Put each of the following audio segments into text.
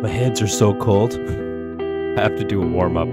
My hands are so cold. I have to do a warm-up.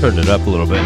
Turn it up a little bit.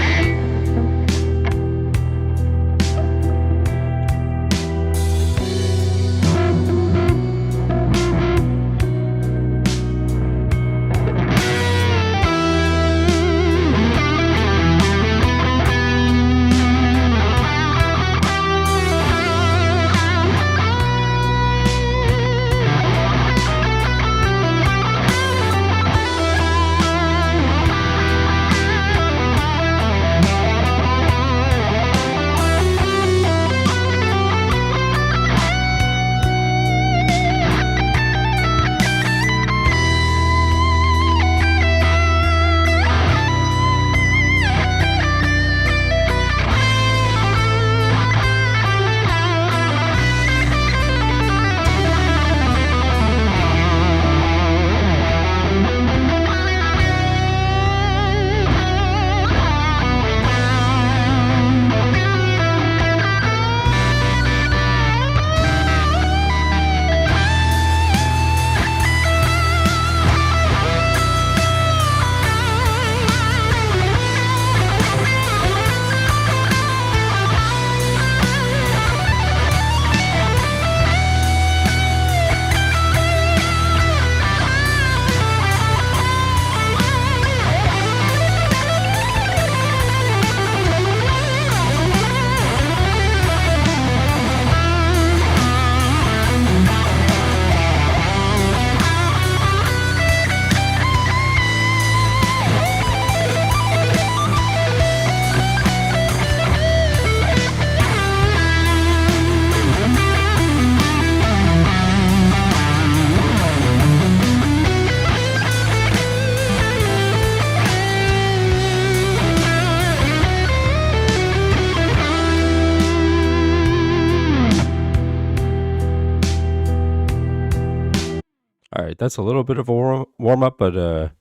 right, that's a little bit of a warm up, but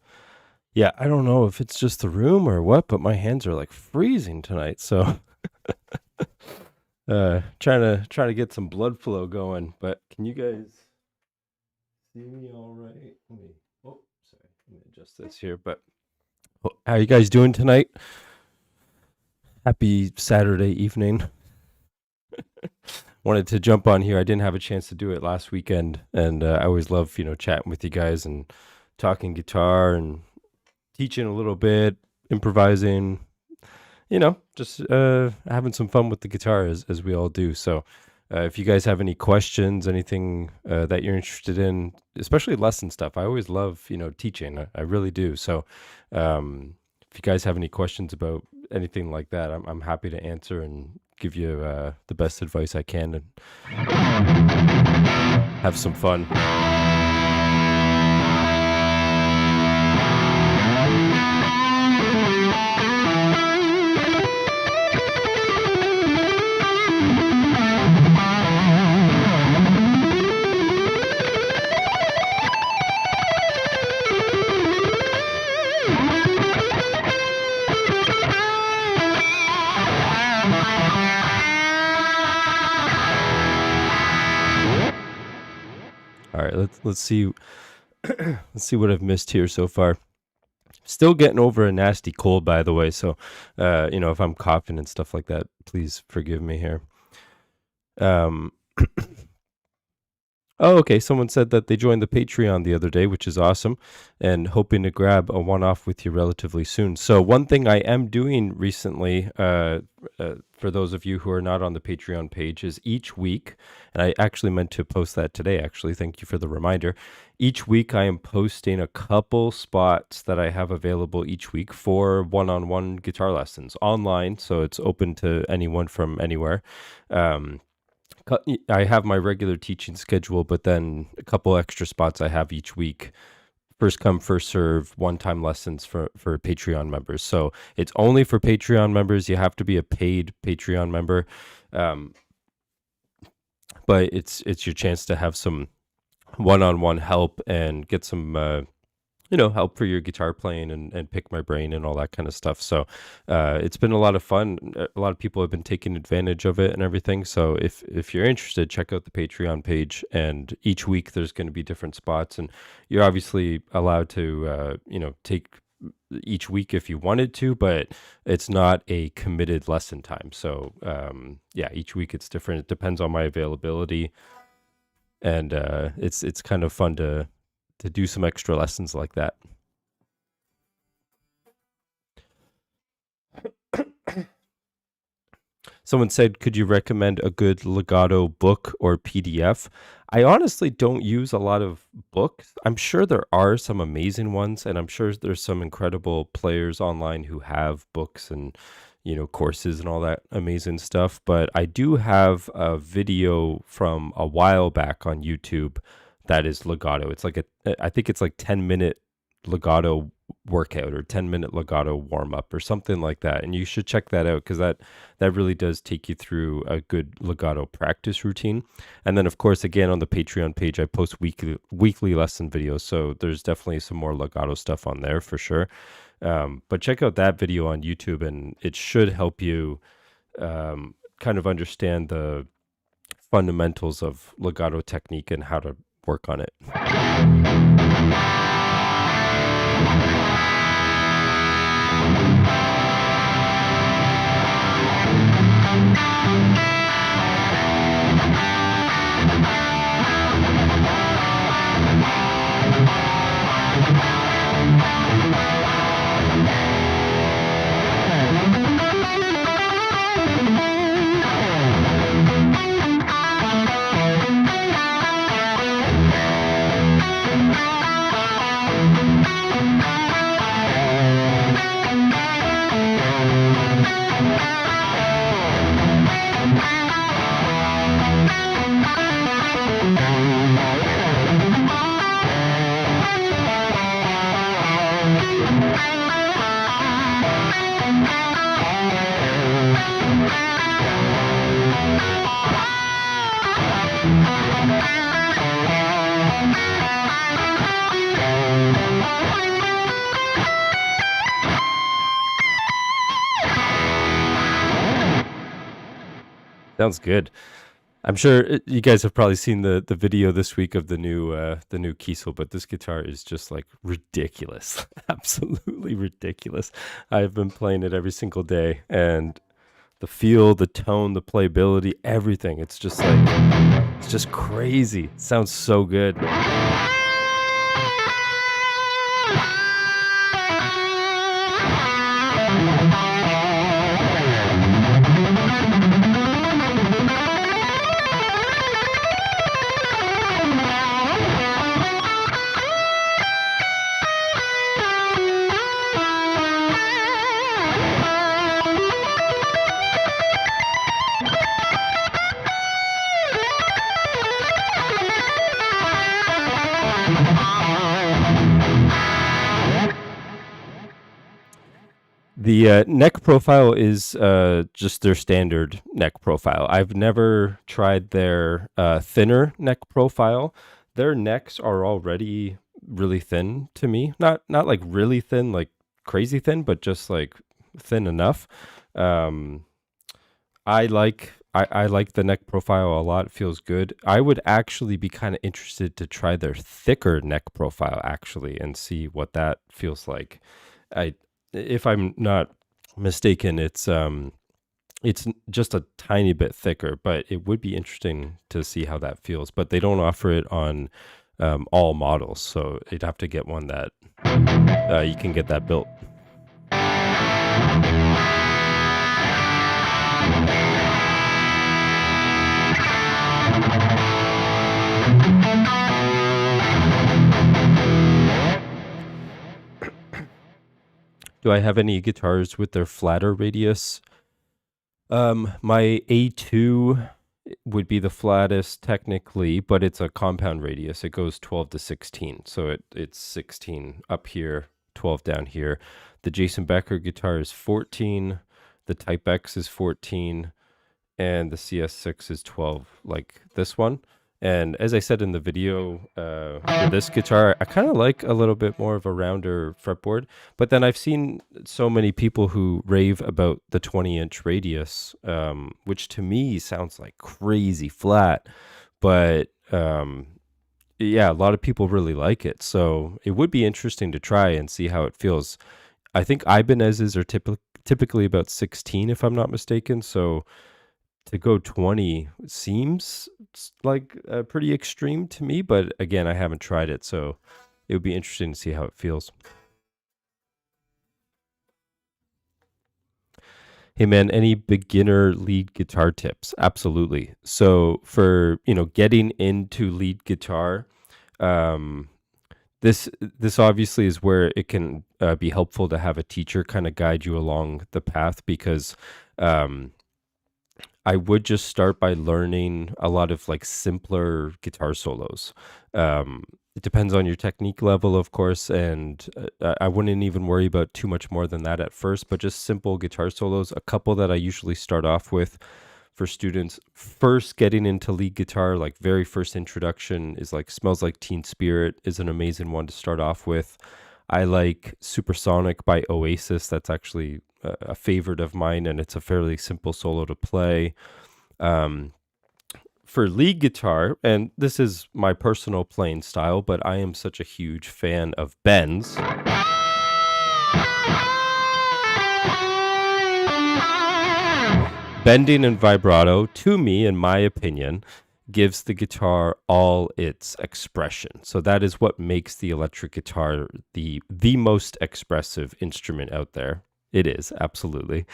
yeah, I don't know if it's just the room or what, but my hands are like freezing tonight. So trying to get some blood flow going. But can you guys see me all right? Sorry, let me adjust this here. But how are you guys doing tonight? Happy Saturday evening. Wanted to jump on here. I didn't have a chance to do it last weekend, and I always love chatting with you guys and talking guitar and teaching a little bit, improvising, just having some fun with the guitar as we all do. So if you guys have any questions, anything that you're interested in, especially lesson stuff, I always love, teaching. I really do. So if you guys have any questions about anything like that, I'm happy to answer and give you the best advice I can and have some fun. All right, let's see let's see what I've missed here so far. Still getting over a nasty cold, by the way. So, if I'm coughing and stuff like that, please forgive me here. Oh, okay. Someone said that they joined the Patreon the other day, which is awesome, and hoping to grab a one-off with you relatively soon. So one thing I am doing recently, for those of you who are not on the Patreon page, is each week, and I actually meant to post that today, actually. Thank you for the reminder. Each week I am posting a couple spots that I have available each week for one-on-one guitar lessons online, so it's open to anyone from anywhere. I have my regular teaching schedule, but then a couple extra spots I have each week. First come, first serve, one-time lessons for Patreon members. So it's only for Patreon members. You have to be a paid Patreon member. But it's your chance to have some one-on-one help and get some help for your guitar playing and pick my brain and all that kind of stuff. So it's been a lot of fun. A lot of people have been taking advantage of it and everything. So if you're interested, check out the Patreon page. And each week there's going to be different spots. And you're obviously allowed to, take each week if you wanted to, but it's not a committed lesson time. So each week it's different. It depends on my availability. And it's kind of fun to do some extra lessons like that. Someone said, could you recommend a good legato book or PDF? I honestly don't use a lot of books. I'm sure there are some amazing ones, and I'm sure there's some incredible players online who have books and courses and all that amazing stuff. But I do have a video from a while back on YouTube that is legato. It's like I think it's like 10-minute legato workout or 10-minute legato warm up or something like that. And you should check that out because that really does take you through a good legato practice routine. And then of course, again, on the Patreon page, I post weekly lesson videos. So there's definitely some more legato stuff on there for sure. But check out that video on YouTube and it should help you kind of understand the fundamentals of legato technique and how to work on it. Sounds good. I'm sure you guys have probably seen the video this week of the new Kiesel, but this guitar is just like ridiculous, absolutely ridiculous. I've been playing it every single day, and the feel, the tone, the playability, everything. It's just crazy. It sounds so good. The neck profile is just their standard neck profile. I've never tried their thinner neck profile. Their necks are already really thin to me. Not like really thin, like crazy thin, but just like thin enough. Um, I like the neck profile a lot. It feels good. I would actually be kind of interested to try their thicker neck profile actually and see what that feels like. I If I'm not mistaken, it's just a tiny bit thicker, but it would be interesting to see how that feels. But they don't offer it on all models, so you'd have to get one that you can get that built. Do I have any guitars with their flatter radius? My A2 would be the flattest technically, but it's a compound radius. It goes 12 to 16. So it's 16 up here, 12 down here. The Jason Becker guitar is 14. The Type X is 14. And the CS6 is 12, like this one. And as I said in the video for this guitar, I kind of like a little bit more of a rounder fretboard. But then I've seen so many people who rave about the 20-inch radius, which to me sounds like crazy flat. But yeah, a lot of people really like it. So it would be interesting to try and see how it feels. I think Ibanez's are typically about 16, if I'm not mistaken. So to go 20 seems like pretty extreme to me, but again, I haven't tried it, so it would be interesting to see how it feels. Hey man, any beginner lead guitar tips? Absolutely. So for, getting into lead guitar, um, this obviously is where it can be helpful to have a teacher kind of guide you along the path because I would just start by learning a lot of like simpler guitar solos. It depends on your technique level, of course, and I wouldn't even worry about too much more than that at first, but just simple guitar solos. A couple that I usually start off with for students first getting into lead guitar, like very first introduction, is like Smells Like Teen Spirit is an amazing one to start off with. I like Supersonic by Oasis. That's actually a favorite of mine, and it's a fairly simple solo to play. Um, for lead guitar, and this is my personal playing style, but I am such a huge fan of bends. Bending and vibrato, to me, in my opinion, gives the guitar all its expression. So that is what makes the electric guitar the most expressive instrument out there. It is, absolutely,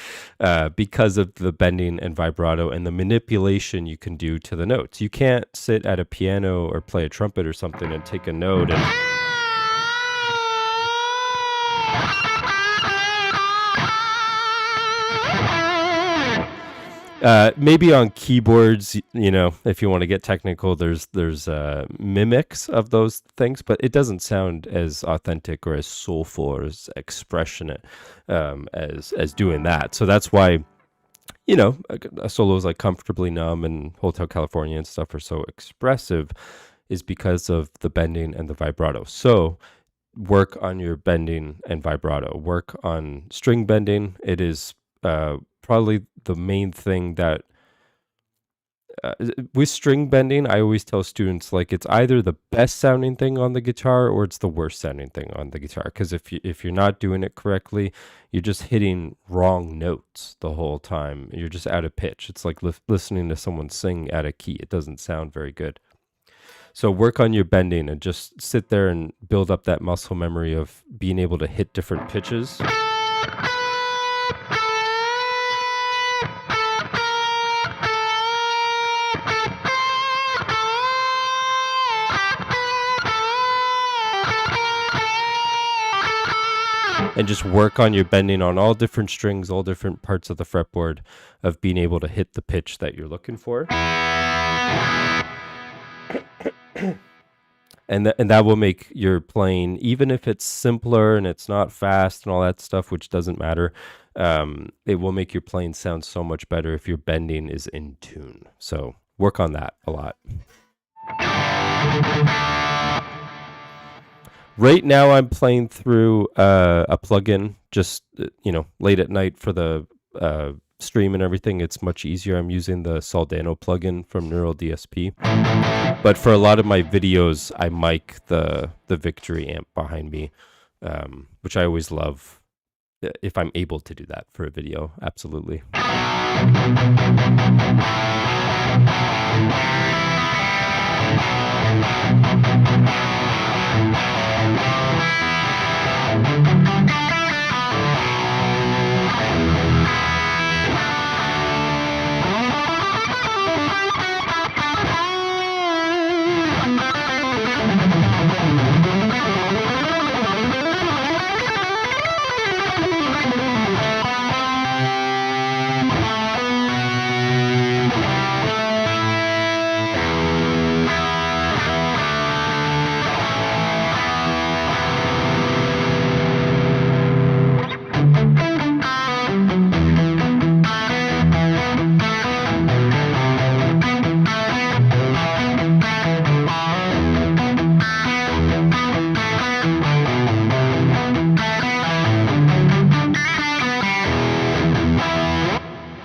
because of the bending and vibrato and the manipulation you can do to the notes. You can't sit at a piano or play a trumpet or something and take a note and maybe on keyboards, if you want to get technical, there's mimics of those things, but it doesn't sound as authentic or as soulful or as expressionate as doing that. So that's why, solos like Comfortably Numb and Hotel California and stuff are so expressive, is because of the bending and the vibrato. So work on your bending and vibrato. Work on string bending. It is probably the main thing that with string bending, I always tell students like it's either the best sounding thing on the guitar or it's the worst sounding thing on the guitar. Because if you're not doing it correctly, you're just hitting wrong notes the whole time. You're just out of pitch. It's like listening to someone sing out of key. It doesn't sound very good. So work on your bending and just sit there and build up that muscle memory of being able to hit different pitches. And just work on your bending on all different strings, all different parts of the fretboard, of being able to hit the pitch that you're looking for. And that will make your playing, even if it's simpler and it's not fast and all that stuff, which doesn't matter, it will make your playing sound so much better if your bending is in tune. So work on that a lot. Right now, I'm playing through a plugin just late at night for the stream and everything. It's much easier. I'm using the Soldano plugin from Neural DSP. But for a lot of my videos, I mic the Victory amp behind me, which I always love if I'm able to do that for a video. Absolutely.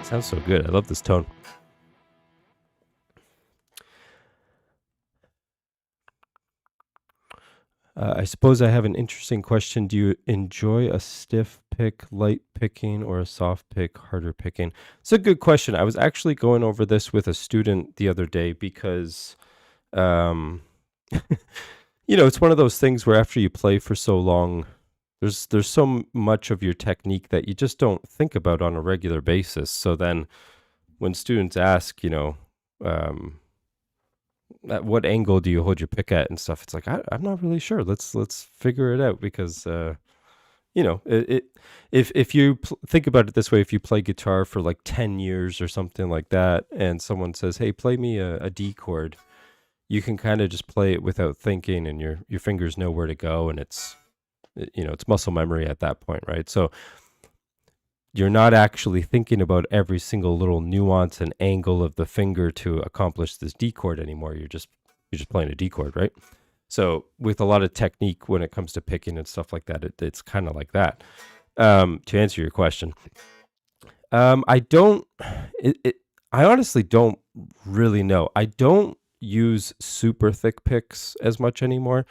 Sounds so good. I love this tone. I suppose I have an interesting question. Do you enjoy a stiff pick, light picking, or a soft pick, harder picking? It's a good question. I was actually going over this with a student the other day because, it's one of those things where after you play for so long, there's so much of your technique that you just don't think about on a regular basis. So then when students ask, at what angle do you hold your pick at and stuff, it's like, I'm not really sure. Let's figure it out because, if you think about it this way, if you play guitar for like 10 years or something like that, and someone says, hey, play me a D chord, you can kind of just play it without thinking and your fingers know where to go. And it's muscle memory at that point, right? So you're not actually thinking about every single little nuance and angle of the finger to accomplish this D chord anymore. You're just playing a D chord, right? So with a lot of technique when it comes to picking and stuff like that, it's kind of like that. To answer your question, I honestly don't really know. I don't use super thick picks as much anymore.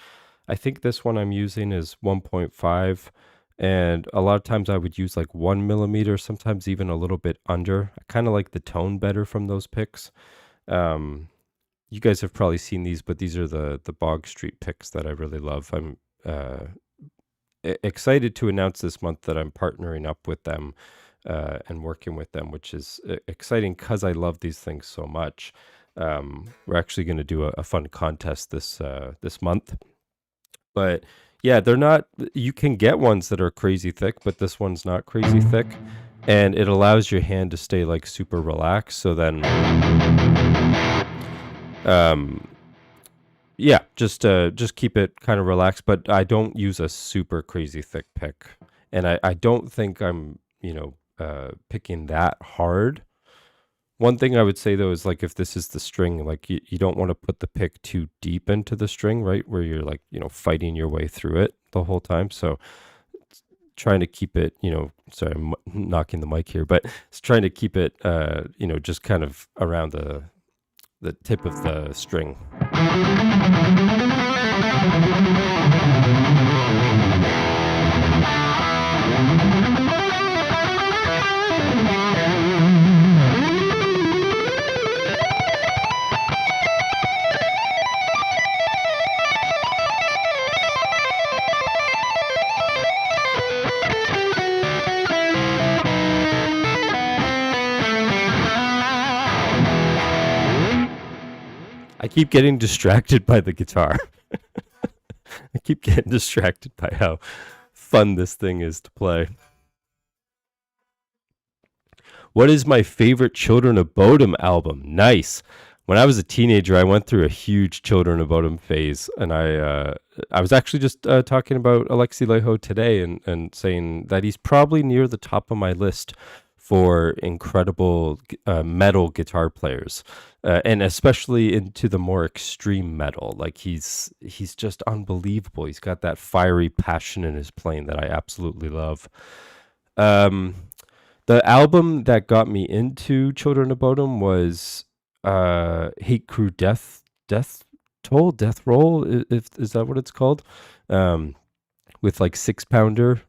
I think this one I'm using is 1.5. And a lot of times I would use like 1 millimeter, sometimes even a little bit under. I kind of like the tone better from those picks. You guys have probably seen these, but these are the Bog Street picks that I really love. I'm excited to announce this month that I'm partnering up with them and working with them, which is exciting because I love these things so much. We're actually going to do a fun contest this month. But yeah, they're not, you can get ones that are crazy thick, but this one's not crazy thick. And it allows your hand to stay like super relaxed. So then, just keep it kind of relaxed. But I don't use a super crazy thick pick. And I don't think I'm, picking that hard. One thing I would say though is like if this is the string, like you don't want to put the pick too deep into the string, right? Where you're like, fighting your way through it the whole time. So trying to keep it, sorry, I'm knocking the mic here, but it's trying to keep it, just kind of around the tip of the string. I keep getting distracted by the guitar. I keep getting distracted by how fun this thing is to play. What is my favorite Children of Bodom album? Nice. When I was a teenager, I went through a huge Children of Bodom phase, and I was actually just talking about Alexi Laiho today and saying that he's probably near the top of my list for incredible metal guitar players, and especially into the more extreme metal. Like he's just unbelievable. He's got that fiery passion in his playing that I absolutely love. The album that got me into Children of Bodom was Hate Crew Death Roll. Is that what it's called? With like 6-pounder,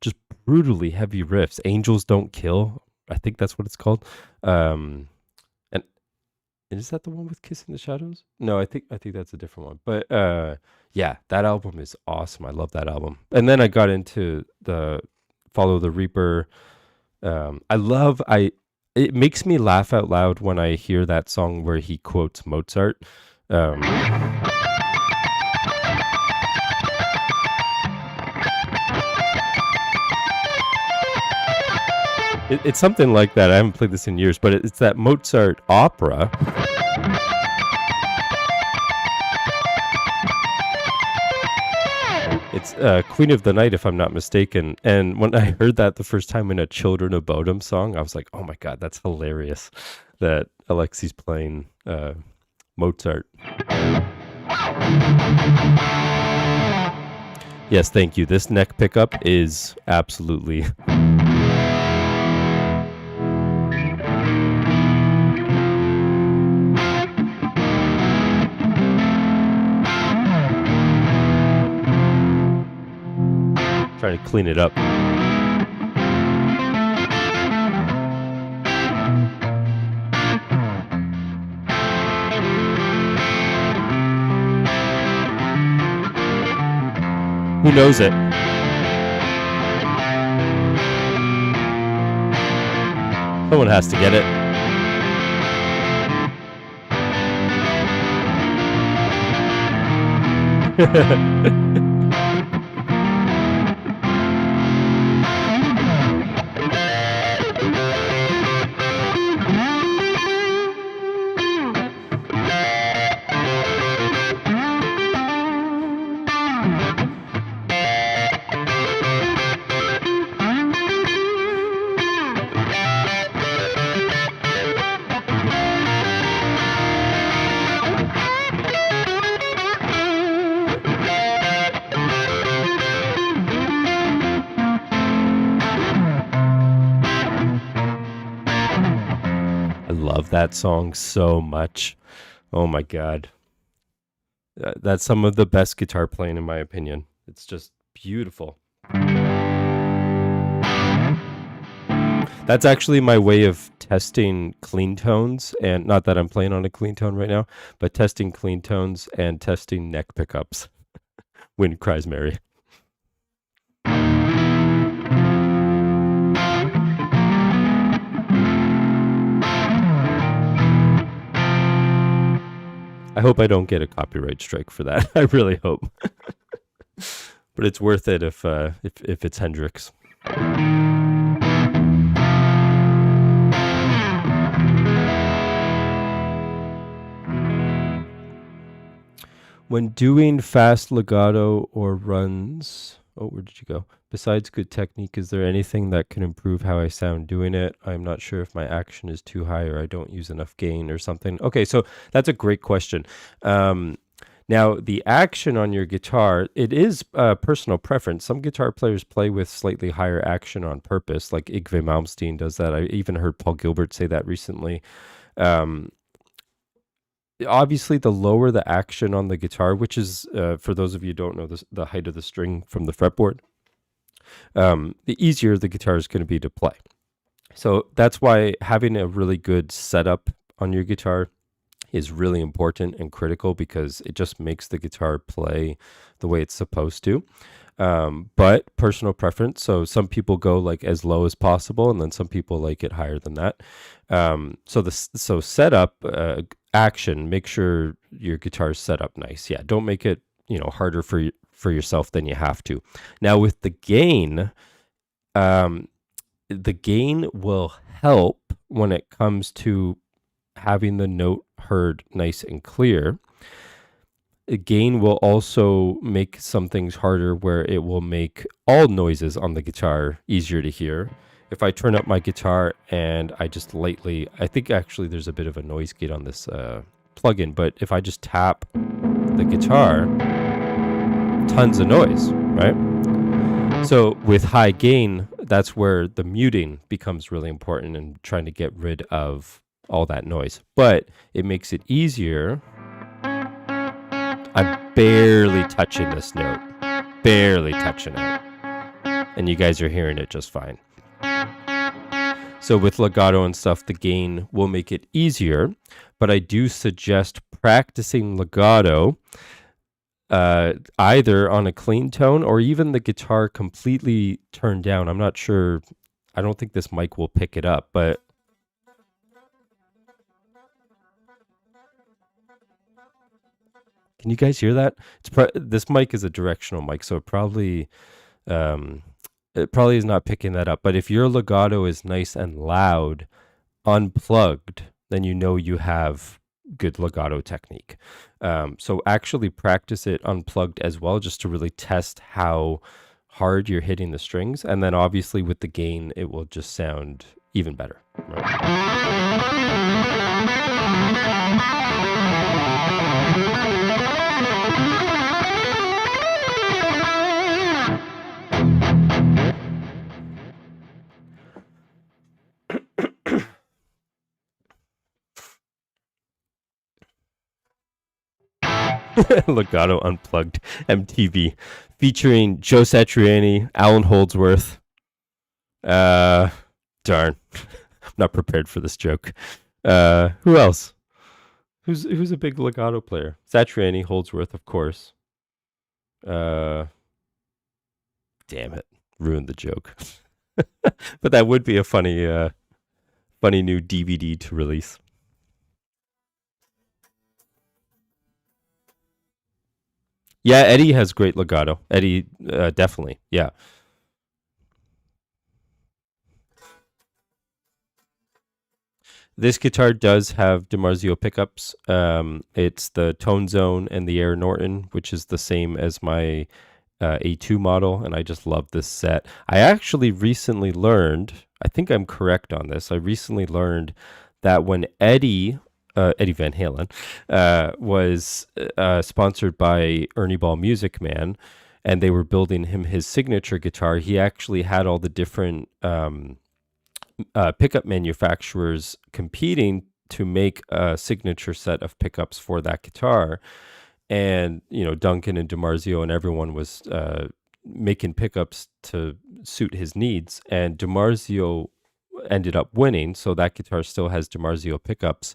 just brutally heavy riffs. Angels Don't Kill, I think that's what it's called. And is that the one with Kiss in the Shadows? No, I think that's a different one. But yeah, that album is awesome. I love that album. And then I got into the Follow the Reaper. It makes me laugh out loud when I hear that song where he quotes Mozart. It's something like that. I haven't played this in years, but it's that Mozart opera. It's Queen of the Night, if I'm not mistaken. And when I heard that the first time in a Children of Bodom song, I was like, oh my God, that's hilarious that Alexi's playing Mozart. Yes, thank you. This neck pickup is absolutely... Trying to clean it up. Who knows it? Someone has to get it. That song so much. Oh my God. That's some of the best guitar playing in my opinion. It's just beautiful. That's actually my way of testing clean tones, and not that I'm playing on a clean tone right now, but testing clean tones and testing neck pickups. Wind Cries Mary. I hope I don't get a copyright strike for that. I really hope. But it's worth it if it's Hendrix. When doing fast legato or runs, where did you go? Besides good technique, is there anything that can improve how I sound doing it? I'm not sure if my action is too high or I don't use enough gain or something. Okay, so that's a great question. Now, the action on your guitar, it is personal preference. Some guitar players play with slightly higher action on purpose, like Yngwie Malmsteen does that. I even heard Paul Gilbert say that recently. obviously the lower the action on the guitar, which is for those of you who don't know this, the height of the string from the fretboard, the easier the guitar is going to be to play. So that's why having a really good setup on your guitar is really important and critical, because it just makes the guitar play the way it's supposed to. But personal preference. So some people go like as low as possible, and then some people like it higher than that. So setup, action. Make sure your guitar is set up nice. Yeah, don't make it harder for yourself than you have to. Now with the gain, the gain will help when it comes to having the note heard nice and clear. Gain will also make some things harder, where it will make all noises on the guitar easier to hear. If I turn up my guitar and I just lightly, I think actually there's a bit of a noise gate on this plugin, but if I just tap the guitar, tons of noise, right? So with high gain, that's where the muting becomes really important, and trying to get rid of all that noise. But it makes it easier. I'm barely touching this note, barely touching it, and you guys are hearing it just fine. So with legato and stuff, the gain will make it easier, but I do suggest practicing legato either on a clean tone or even the guitar completely turned down. I'm not sure. I don't think this mic will pick it up, but can you guys hear that? This mic is a directional mic, so it probably is not picking that up. But if your legato is nice and loud, unplugged, then you have good legato technique. So actually practice it unplugged as well, just to really test how hard you're hitting the strings. And then obviously with the gain, it will just sound even better. Right? Legato Unplugged MTV, featuring Joe Satriani, Alan Holdsworth. Darn, I'm not prepared for this joke. Who else? Who's a big legato player? Satriani, Holdsworth, of course. Damn it, ruined the joke. But that would be a funny new DVD to release. Yeah, Eddie has great legato. Eddie, definitely. Yeah. This guitar does have DiMarzio pickups. It's the Tone Zone and the Air Norton, which is the same as my A2 model, and I just love this set. I actually recently learned, I think I'm correct on this, I recently learned that when Eddie Van Halen, was sponsored by Ernie Ball Music Man, and they were building him his signature guitar, he actually had all the different pickup manufacturers competing to make a signature set of pickups for that guitar. And, Duncan and DiMarzio and everyone was making pickups to suit his needs. And DiMarzio ended up winning, so that guitar still has DiMarzio pickups.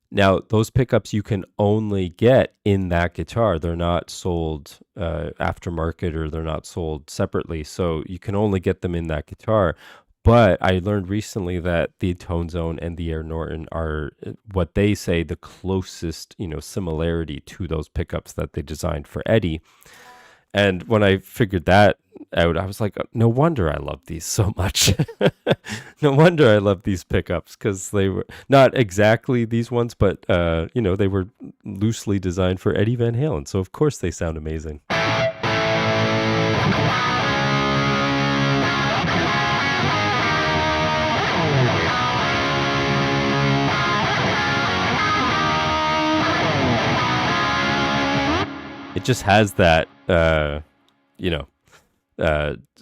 Now, those pickups you can only get in that guitar. They're not sold aftermarket, or they're not sold separately. So you can only get them in that guitar. But I learned recently that the Tone Zone and the Air Norton are what they say the closest, similarity to those pickups that they designed for Eddie. And when I figured that out, I was like, no wonder I love these so much. No wonder I love these pickups, because they were not exactly these ones, but, they were loosely designed for Eddie Van Halen. So, of course, they sound amazing. It just has that,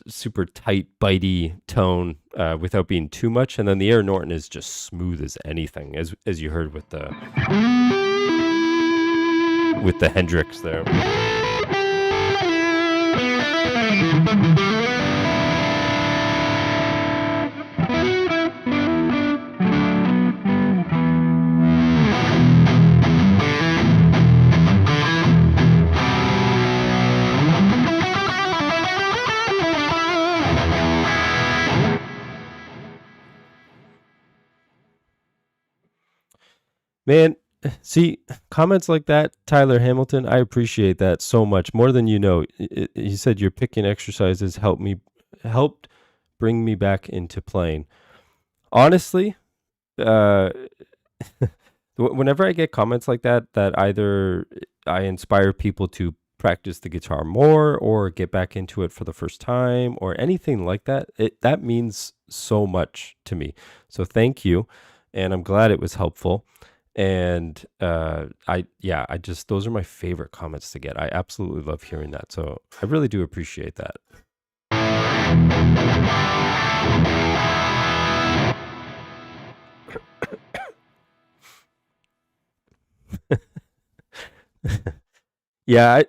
super tight, bitey tone without being too much. And then the Air Norton is just smooth as anything, as you heard with the... with the Hendrix there. Man, see, comments like that, Tyler Hamilton, I appreciate that so much, more than you know. He said your picking exercises helped bring me back into playing. Honestly, uh, whenever I get comments like that, that either I inspire people to practice the guitar more or get back into it for the first time or anything like that, that means so much to me. So thank you, and I'm glad it was helpful. And I just those are my favorite comments to get. I absolutely love hearing that. So I really do appreciate that. Yeah,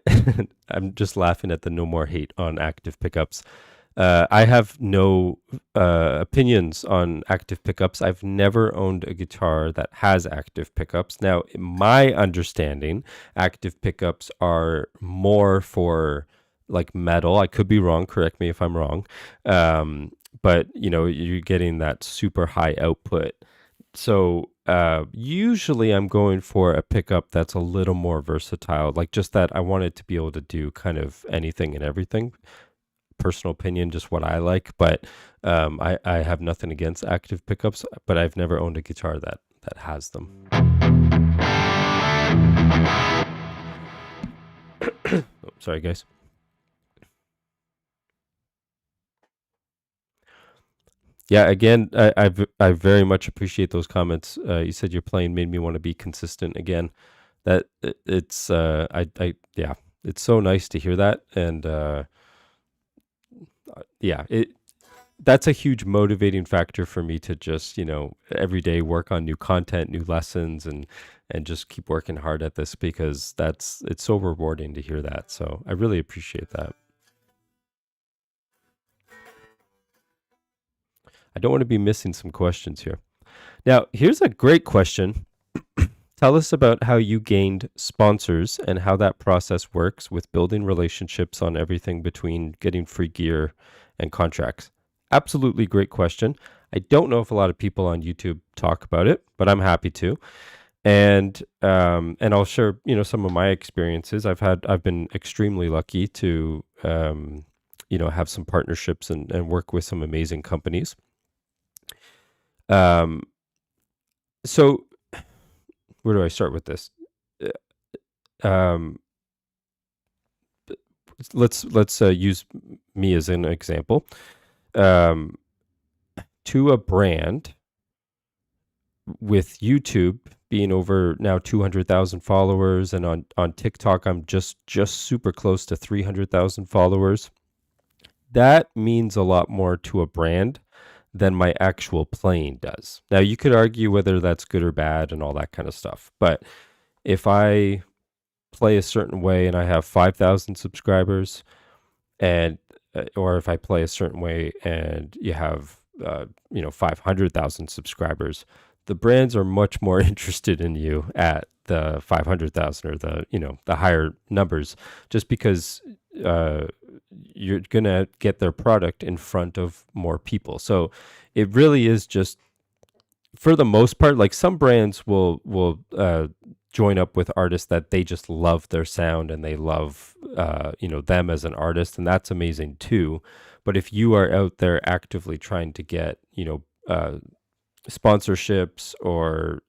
I'm just laughing at the no more hate on active pickups. I have no opinions on active pickups. I've never owned a guitar that has active pickups. Now, in my understanding, active pickups are more for like metal. I could be wrong. Correct me if I'm wrong. But you know, you're getting that super high output. So usually I'm going for a pickup that's a little more versatile, like just that I want it to be able to do kind of anything and everything. Personal opinion, just what I like, but I have nothing against active pickups, but I've never owned a guitar that has them. Oh, sorry, guys. Yeah, again, I very much appreciate those comments. You said your playing made me want to be consistent again. That it's yeah, it's so nice to hear that, and yeah, that's a huge motivating factor for me to just, you know, every day work on new content, new lessons, and just keep working hard at this because it's so rewarding to hear that. So I really appreciate that. I don't want to be missing some questions here. Now, here's a great question. Tell us about how you gained sponsors and how that process works with building relationships on everything between getting free gear and contracts. Absolutely great question. I don't know if a lot of people on YouTube talk about it, but I'm happy to. And I'll share, you know, some of my experiences. I've been extremely lucky to you know, have some partnerships and work with some amazing companies. Um, so where do I start with this? Um, let's use me as an example. To a brand with YouTube being over now 200,000 followers, and on TikTok I'm just super close to 300,000 followers. That means a lot more to a brand than my actual playing does. Now you could argue whether that's good or bad and all that kind of stuff, but if I play a certain way and I have 5,000 subscribers, and or if I play a certain way and you have you know, 500,000 subscribers, the brands are much more interested in you at the 500,000 or the, you know, the higher numbers, just because you're gonna get their product in front of more people. So it really is just, for the most part, like some brands will join up with artists that they just love their sound and they love you know, them as an artist, and that's amazing too. But if you are out there actively trying to get, you know, sponsorships or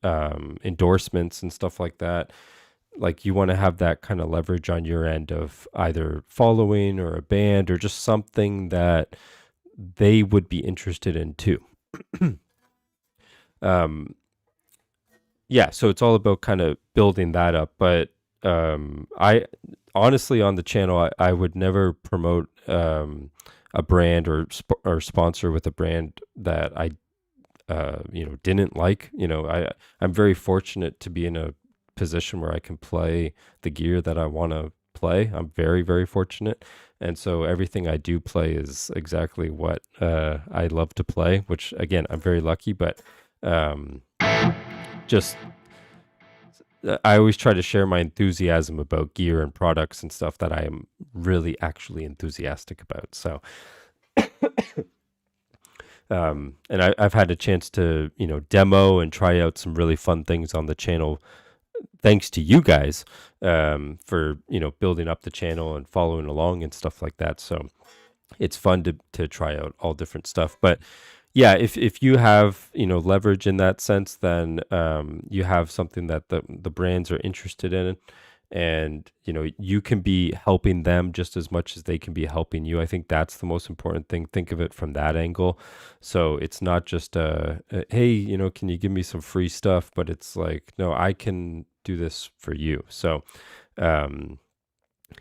endorsements and stuff like that, like you want to have that kind of leverage on your end of either following or a band or just something that they would be interested in too. Yeah, so it's all about kind of building that up. But I honestly, on the channel, I would never promote a brand or sponsor with a brand that I you know, didn't like. You know, I'm very fortunate to be in a position where I can play the gear that I want to play. I'm very, very fortunate. And so everything I do play is exactly what I love to play, which again, I'm very lucky, but um, just I always try to share my enthusiasm about gear and products and stuff that I am really actually enthusiastic about. So, and I've had a chance to, demo and try out some really fun things on the channel, thanks to you guys, for, building up the channel and following along and stuff like that. So it's fun to try out all different stuff. But yeah, if you have, leverage in that sense, then you have something that the brands are interested in, and you can be helping them just as much as they can be helping you. I think that's the most important thing. Think of it from that angle. So it's not just hey, can you give me some free stuff? But it's like, no, I can do this for you. So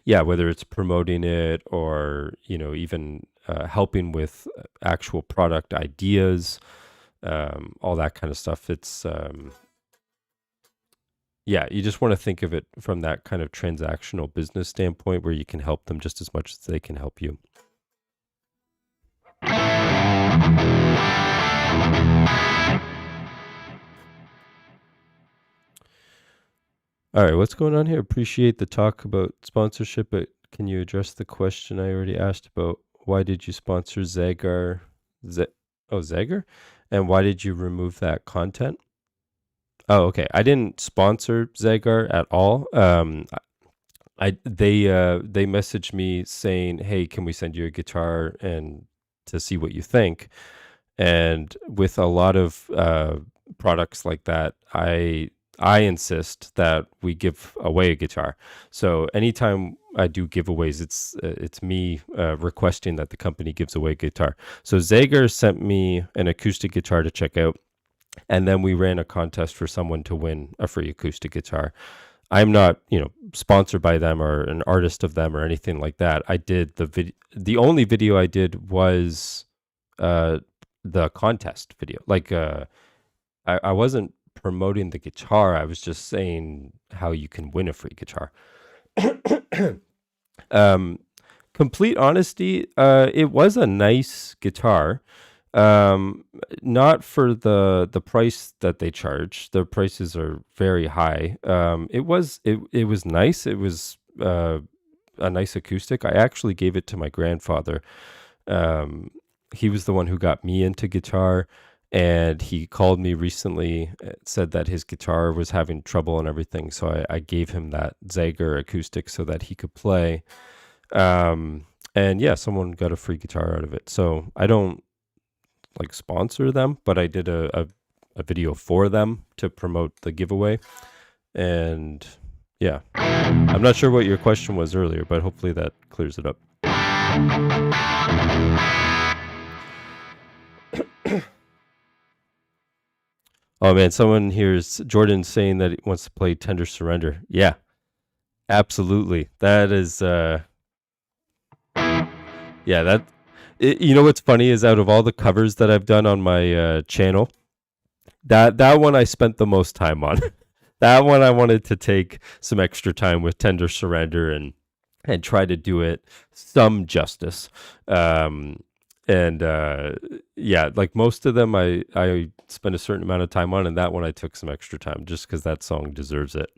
yeah, whether it's promoting it or even helping with actual product ideas, all that kind of stuff. It's yeah, you just want to think of it from that kind of transactional business standpoint where you can help them just as much as they can help you. All right, what's going on here? Appreciate the talk about sponsorship, but can you address the question I already asked about why did you sponsor Zager? Zager? And why did you remove that content? Oh, okay. I didn't sponsor Zager at all. They messaged me saying, "Hey, can we send you a guitar and to see what you think?" And with a lot of products like that, I insist that we give away a guitar. So anytime I do giveaways, it's me requesting that the company gives away a guitar. So Zager sent me an acoustic guitar to check out, and then we ran a contest for someone to win a free acoustic guitar. I'm not, sponsored by them or an artist of them or anything like that. I did the only video I did was the contest video. Like I wasn't promoting the guitar. I was just saying how you can win a free guitar. Complete honesty, it was a nice guitar. Not for the price that they charge. Their prices are very high. It was nice. It was a nice acoustic. I actually gave it to my grandfather. He was the one who got me into guitar, and he called me recently, said that his guitar was having trouble and everything. So I gave him that Zager acoustic so that he could play. And yeah, someone got a free guitar out of it. So I don't like sponsor them, but I did a video for them to promote the giveaway. And yeah, I'm not sure what your question was earlier, but hopefully that clears it up. Oh man, someone here is Jordan saying that he wants to play Tender Surrender. Yeah, absolutely. That is yeah, what's funny is out of all the covers that I've done on my channel, that one I spent the most time on. That one I wanted to take some extra time with Tender Surrender and try to do it some justice. And yeah, like most of them I spent a certain amount of time on, and that one I took some extra time just because that song deserves it.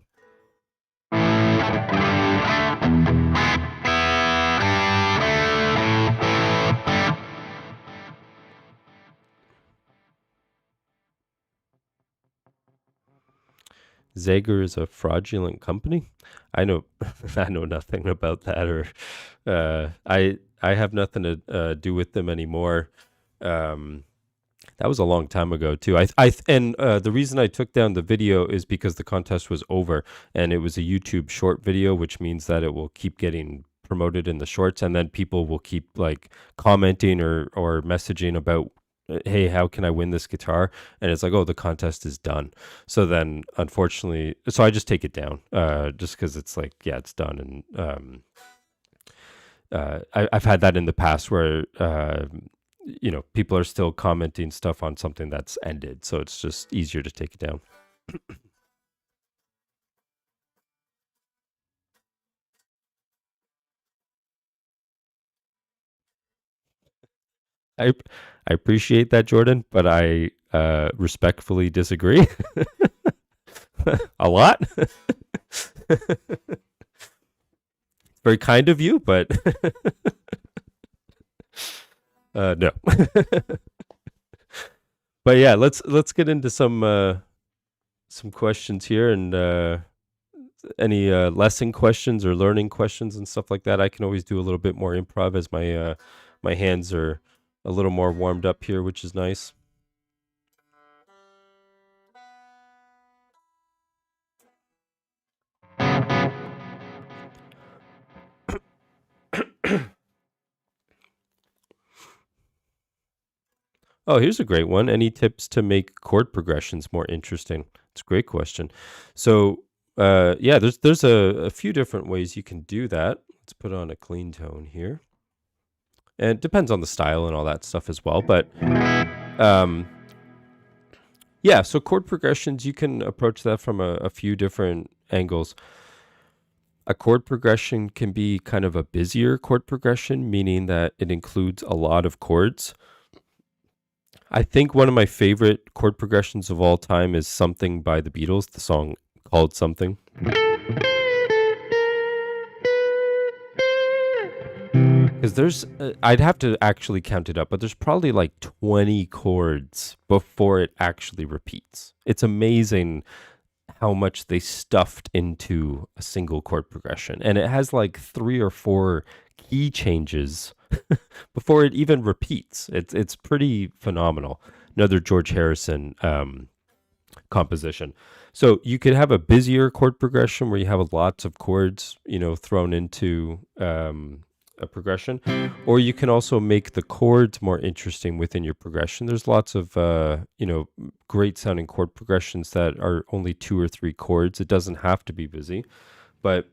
Zager is a fraudulent company. I know nothing about that, or I have nothing to do with them anymore. That was a long time ago too. The reason I took down the video is because the contest was over, and it was a YouTube short video, which means that it will keep getting promoted in the shorts, and then people will keep like commenting or messaging about, hey, how can I win this guitar? And it's like, oh, the contest is done. So then unfortunately, so I just take it down, just because it's like, yeah, it's done. And I've had that in the past where people are still commenting stuff on something that's ended, so it's just easier to take it down. I I appreciate that, Jordan, but I respectfully disagree a lot. Very kind of you, but no. But yeah, let's get into some questions here, and any lesson questions or learning questions and stuff like that. I can always do a little bit more improv as my hands are a little more warmed up here, which is nice. Oh, here's a great one. Any tips to make chord progressions more interesting? It's a great question. So, yeah, there's a few different ways you can do that. Let's put on a clean tone here. And it depends on the style and all that stuff as well. But yeah, so chord progressions, you can approach that from a few different angles. A chord progression can be kind of a busier chord progression, meaning that it includes a lot of chords. I think one of my favorite chord progressions of all time is Something by the Beatles, the song called Something. Because I'd have to actually count it up, but there's probably like 20 chords before it actually repeats. It's amazing how much they stuffed into a single chord progression. And it has like 3 or 4 key changes before it even repeats. It's pretty phenomenal. Another George Harrison composition. So you could have a busier chord progression where you have lots of chords, thrown into a progression, or you can also make the chords more interesting within your progression. There's lots of great sounding chord progressions that are only 2 or 3 chords. It doesn't have to be busy, but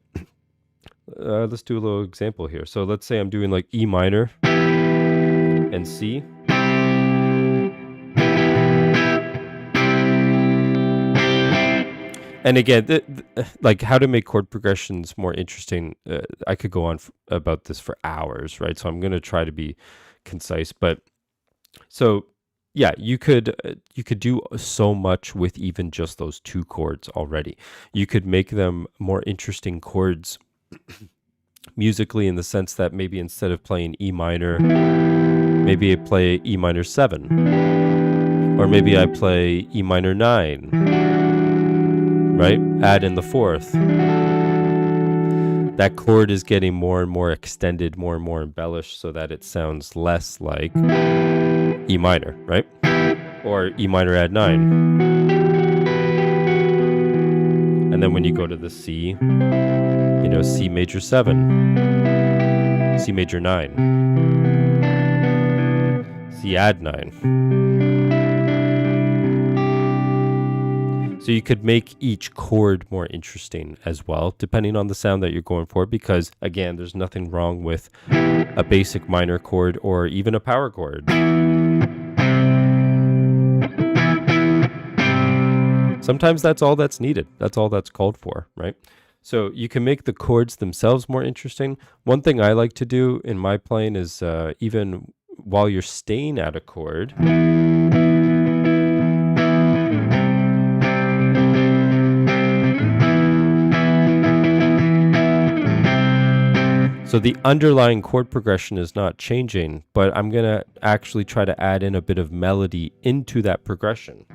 let's do a little example here. So let's say I'm doing like E minor and C. And again, like how to make chord progressions more interesting, I could go on about this for hours, right? So I'm going to try to be concise. But so yeah, you could do so much with even just those 2 chords already. You could make them more interesting chords musically, in the sense that maybe instead of playing E minor, maybe I play E minor 7, or maybe I play E minor 9. Right? Add in the 4th. That chord is getting more and more extended, more and more embellished, so that it sounds less like E minor, right? Or E minor add 9. And then when you go to the C, C major 7, C major 9, C add 9. So you could make each chord more interesting as well, depending on the sound that you're going for, because again, there's nothing wrong with a basic minor chord or even a power chord. Sometimes that's all that's needed. That's all that's called for, right? So you can make the chords themselves more interesting. One thing I like to do in my playing is even while you're staying at a chord, so the underlying chord progression is not changing, but I'm going to actually try to add in a bit of melody into that progression.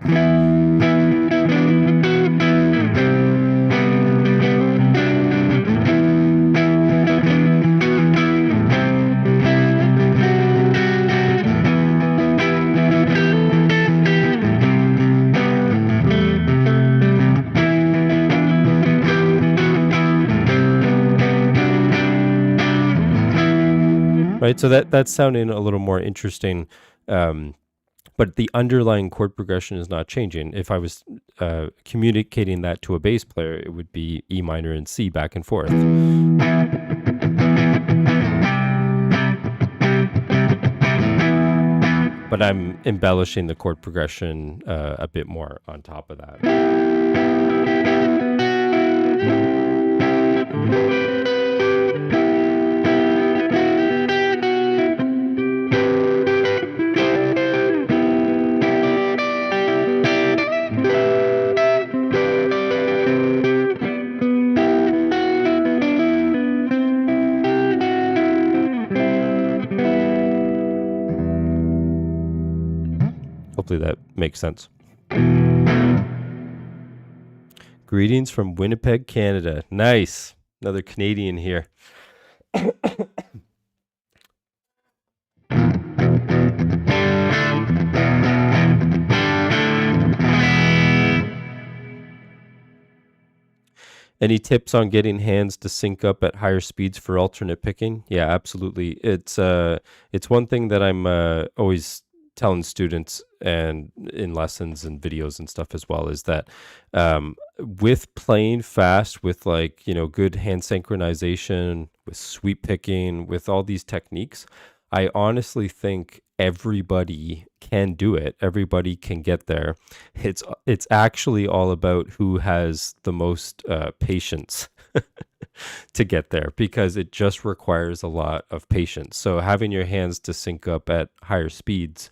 Right, so that's sounding a little more interesting, but the underlying chord progression is not changing. If I was communicating that to a bass player, it would be E minor and C back and forth. But I'm embellishing the chord progression a bit more on top of that. Hopefully that makes sense. Greetings from Winnipeg, Canada. Nice. Another Canadian here. Any tips on getting hands to sync up at higher speeds for alternate picking? Yeah, absolutely. It's one thing that I'm always telling students and in lessons and videos and stuff as well is that with playing fast with like, good hand synchronization, with sweep picking, with all these techniques, I honestly think everybody can do it. Everybody can get there. It's actually all about who has the most patience to get there, because it just requires a lot of patience. So having your hands to sync up at higher speeds,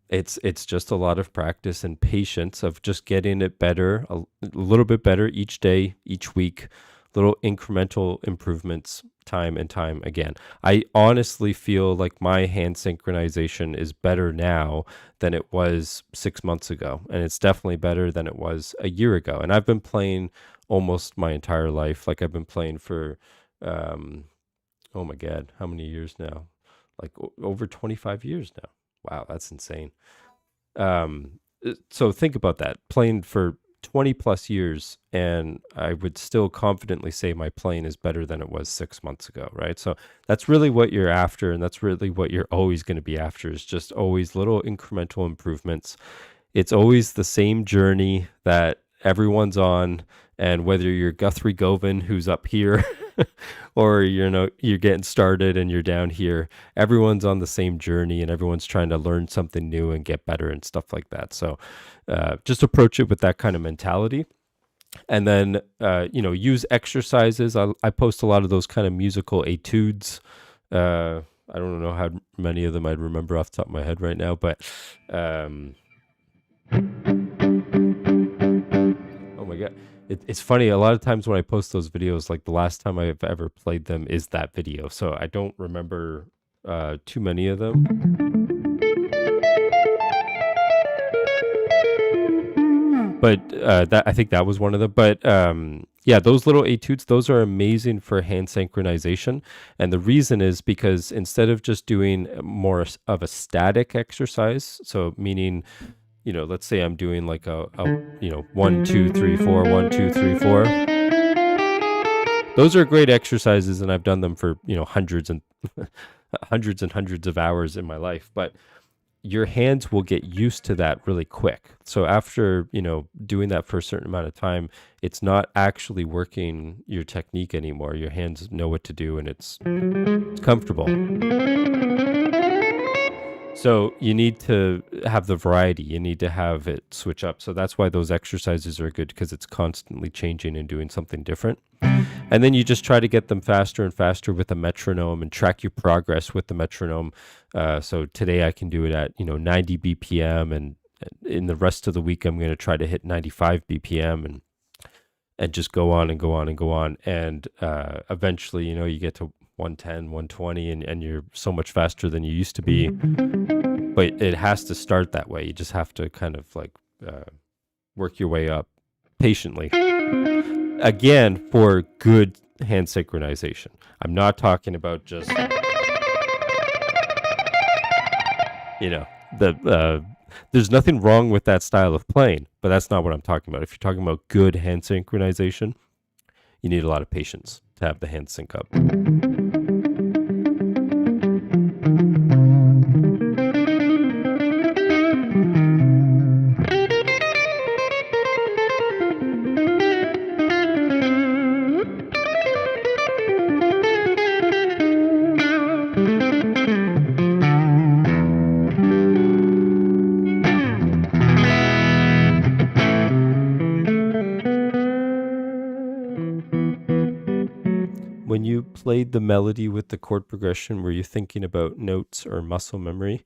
it's just a lot of practice and patience of just getting it better, a little bit better each day, each week, little incremental improvements time and time again. I honestly feel like my hand synchronization is better now than it was 6 months ago. And it's definitely better than it was a year ago. And I've been playing almost my entire life. Like I've been playing for, oh my God, how many years now? Like over 25 years now. Wow, that's insane. So think about that. Playing for 20 plus years, and I would still confidently say my playing is better than it was 6 months ago, right? So that's really what you're after, and that's really what you're always going to be after, is just always little incremental improvements. It's always the same journey that everyone's on, and whether you're Guthrie Govan, who's up here, or you're getting started and you're down here, everyone's on the same journey, and everyone's trying to learn something new and get better and stuff like that. So just approach it with that kind of mentality. And then use exercises. I post a lot of those kind of musical etudes. I don't know how many of them I'd remember off the top of my head right now, but oh my God. It's funny. A lot of times when I post those videos, like the last time I've ever played them is that video. So I don't remember too many of them. But I think that was one of them. But yeah, those little etudes, those are amazing for hand synchronization. And the reason is because instead of just doing more of a static exercise, so meaning, let's say I'm doing like a 1, 2, 3, 4, 1, 2, 3, 4. Those are great exercises, and I've done them for hundreds and hundreds of hours in my life. But your hands will get used to that really quick. So after, doing that for a certain amount of time, it's not actually working your technique anymore. Your hands know what to do, and it's comfortable. So you need to have the variety. You need to have it switch up. So that's why those exercises are good, because it's constantly changing and doing something different. And then you just try to get them faster and faster with a metronome and track your progress with the metronome. So today I can do it at 90 BPM, and in the rest of the week I'm going to try to hit 95 BPM and just go on and go on and go on. And eventually, you get to 110, 120, and you're so much faster than you used to be. But it has to start that way. You just have to kind of like work your way up patiently. Again, for good hand synchronization. I'm not talking about just, there's nothing wrong with that style of playing, but that's not what I'm talking about. If you're talking about good hand synchronization, you need a lot of patience to have the hand sync up. When you played the melody with the chord progression, were you thinking about notes or muscle memory?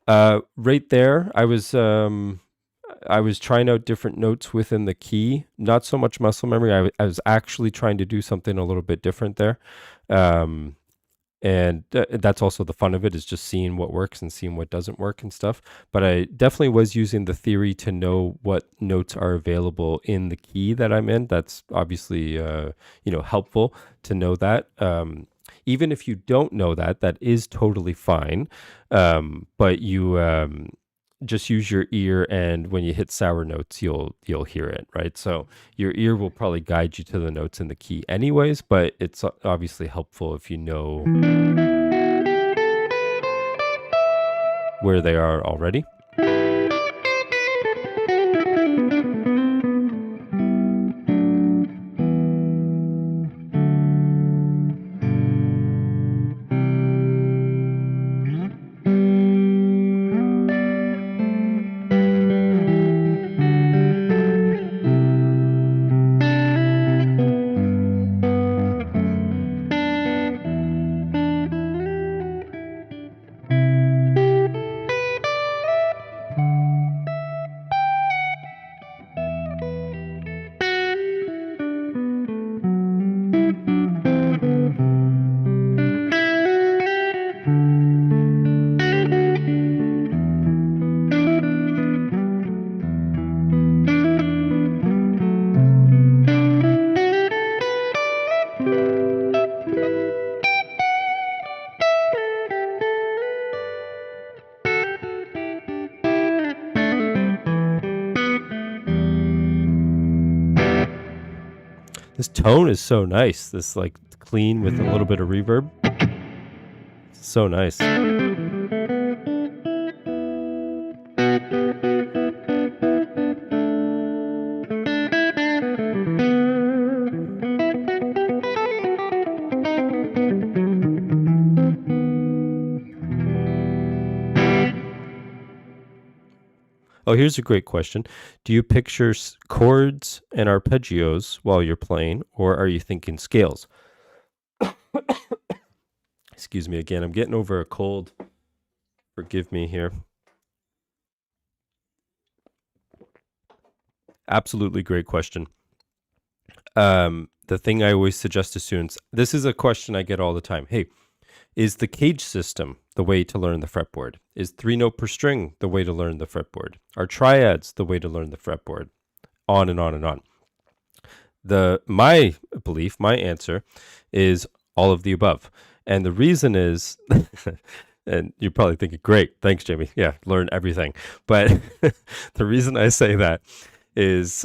Right there, I was trying out different notes within the key, not so much muscle memory. I was actually trying to do something a little bit different there. And that's also the fun of it, is just seeing what works and seeing what doesn't work and stuff. But I definitely was using the theory to know what notes are available in the key that I'm in. That's obviously helpful to know that. Even if you don't know that, that is totally fine. But you just use your ear, and when you hit sour notes, you'll hear it, right? So your ear will probably guide you to the notes in the key anyways, but it's obviously helpful if you know where they are already. This tone is so nice. This like clean with a little bit of reverb. So nice. Oh, here's a great question. Do you picture chords and arpeggios while you're playing, or are you thinking scales? Excuse me again. I'm getting over a cold. Forgive me here. Absolutely great question. The thing I always suggest to students, this is a question I get all the time. Hey, is the cage system the way to learn the fretboard? Is 3-note per string the way to learn the fretboard? Are triads the way to learn the fretboard? On and on and on. My belief, my answer is all of the above. And the reason is, and you're probably thinking, great, thanks, Jamie. Yeah, learn everything. But the reason I say that is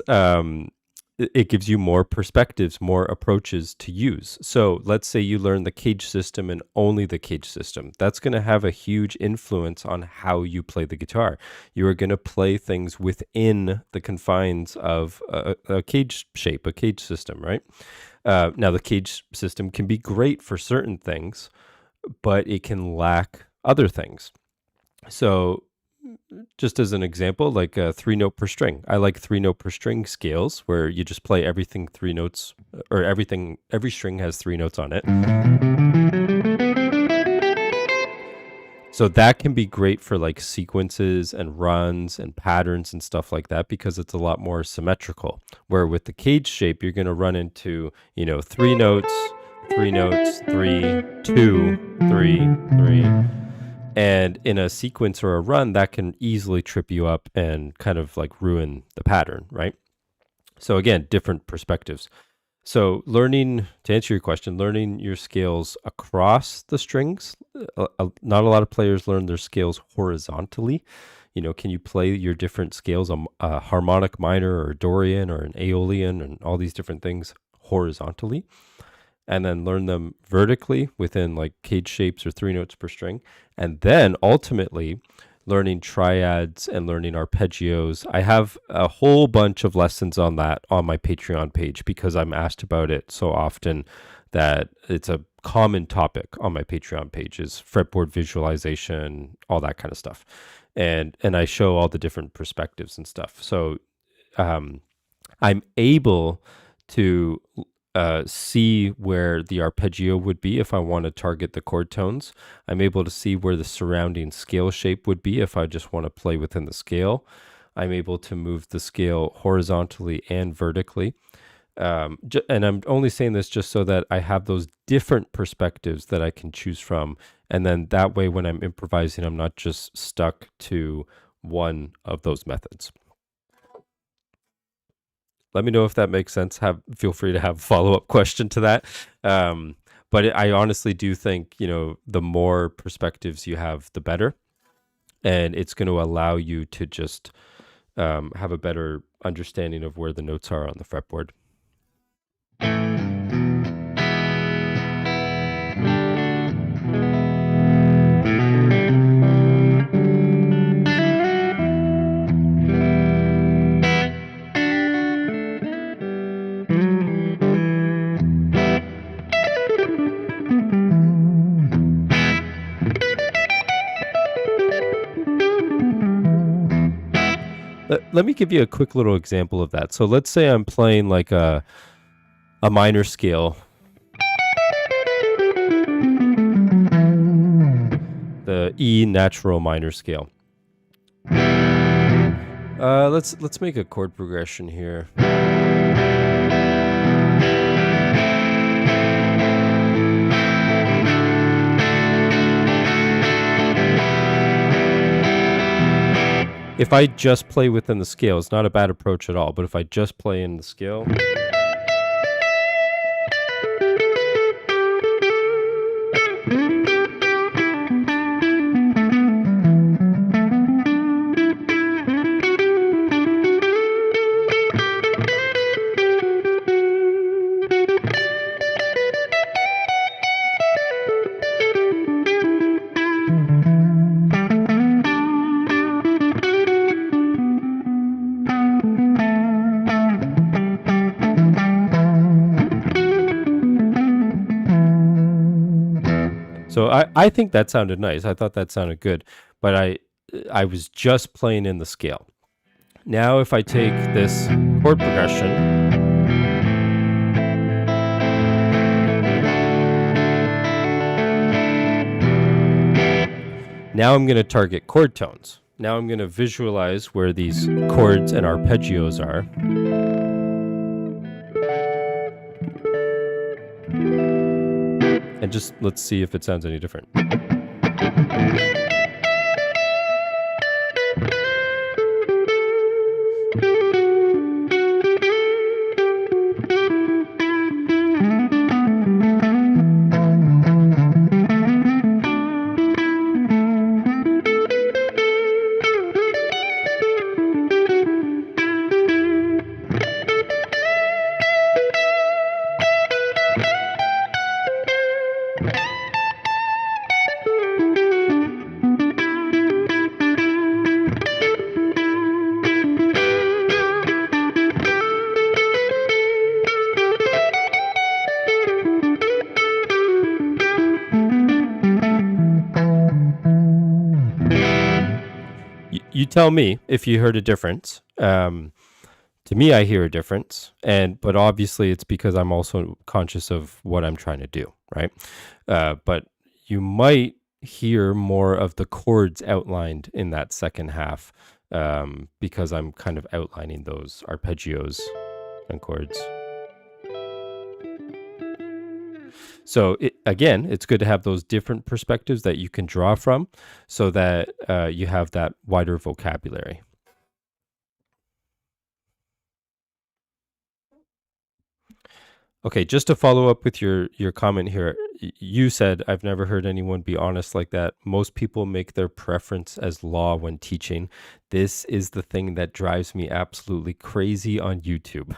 it gives you more perspectives, more approaches to use. So let's say you learn the cage system and only the cage system. That's going to have a huge influence on how you play the guitar. You are going to play things within the confines of a cage shape, a cage system, right? Now, the cage system can be great for certain things, but it can lack other things. So just as an example, like a 3-note per string. I like 3-note per string scales where you just play everything 3 notes, or every string has 3 notes on it. So that can be great for like sequences and runs and patterns and stuff like that, because it's a lot more symmetrical. Where with the cage shape, you're going to run into, 3 notes, 3 notes, 3, 2, 3, 3. And in a sequence or a run, that can easily trip you up and kind of like ruin the pattern, right? So again, different perspectives. So to answer your question, learning your scales across the strings, not a lot of players learn their scales horizontally. Can you play your different scales, a harmonic minor or a Dorian or an Aeolian and all these different things horizontally? And then learn them vertically within like cage shapes or 3 notes per string. And then ultimately learning triads and learning arpeggios. I have a whole bunch of lessons on that on my Patreon page, because I'm asked about it so often that it's a common topic on my Patreon page, is fretboard visualization, all that kind of stuff. And I show all the different perspectives and stuff. So I'm able to see where the arpeggio would be if I want to target the chord tones. I'm able to see where the surrounding scale shape would be if I just want to play within the scale. I'm able to move the scale horizontally and vertically. And I'm only saying this just so that I have those different perspectives that I can choose from. And then that way, when I'm improvising, I'm not just stuck to one of those methods. Let me know if that makes sense. Feel free to have a follow-up question to that. But I honestly do think, the more perspectives you have, the better. And it's going to allow you to just have a better understanding of where the notes are on the fretboard. Let me give you a quick little example of that. So let's say I'm playing like a minor scale. The E natural minor scale. Let's make a chord progression here. If I just play within the scale, it's not a bad approach at all, but if I just play in the scale. So I think that sounded nice. I thought that sounded good, but I was just playing in the scale. Now if I take this chord progression, now I'm going to target chord tones. Now I'm going to visualize where these chords and arpeggios are. And just let's see if it sounds any different. You tell me if you heard a difference. To me, I hear a difference, but obviously it's because I'm also conscious of what I'm trying to do, right? But you might hear more of the chords outlined in that second half because I'm kind of outlining those arpeggios and chords. So again, it's good to have those different perspectives that you can draw from so that you have that wider vocabulary. Okay, just to follow up with your comment here, you said, I've never heard anyone be honest like that. Most people make their preference as law when teaching. This is the thing that drives me absolutely crazy on YouTube.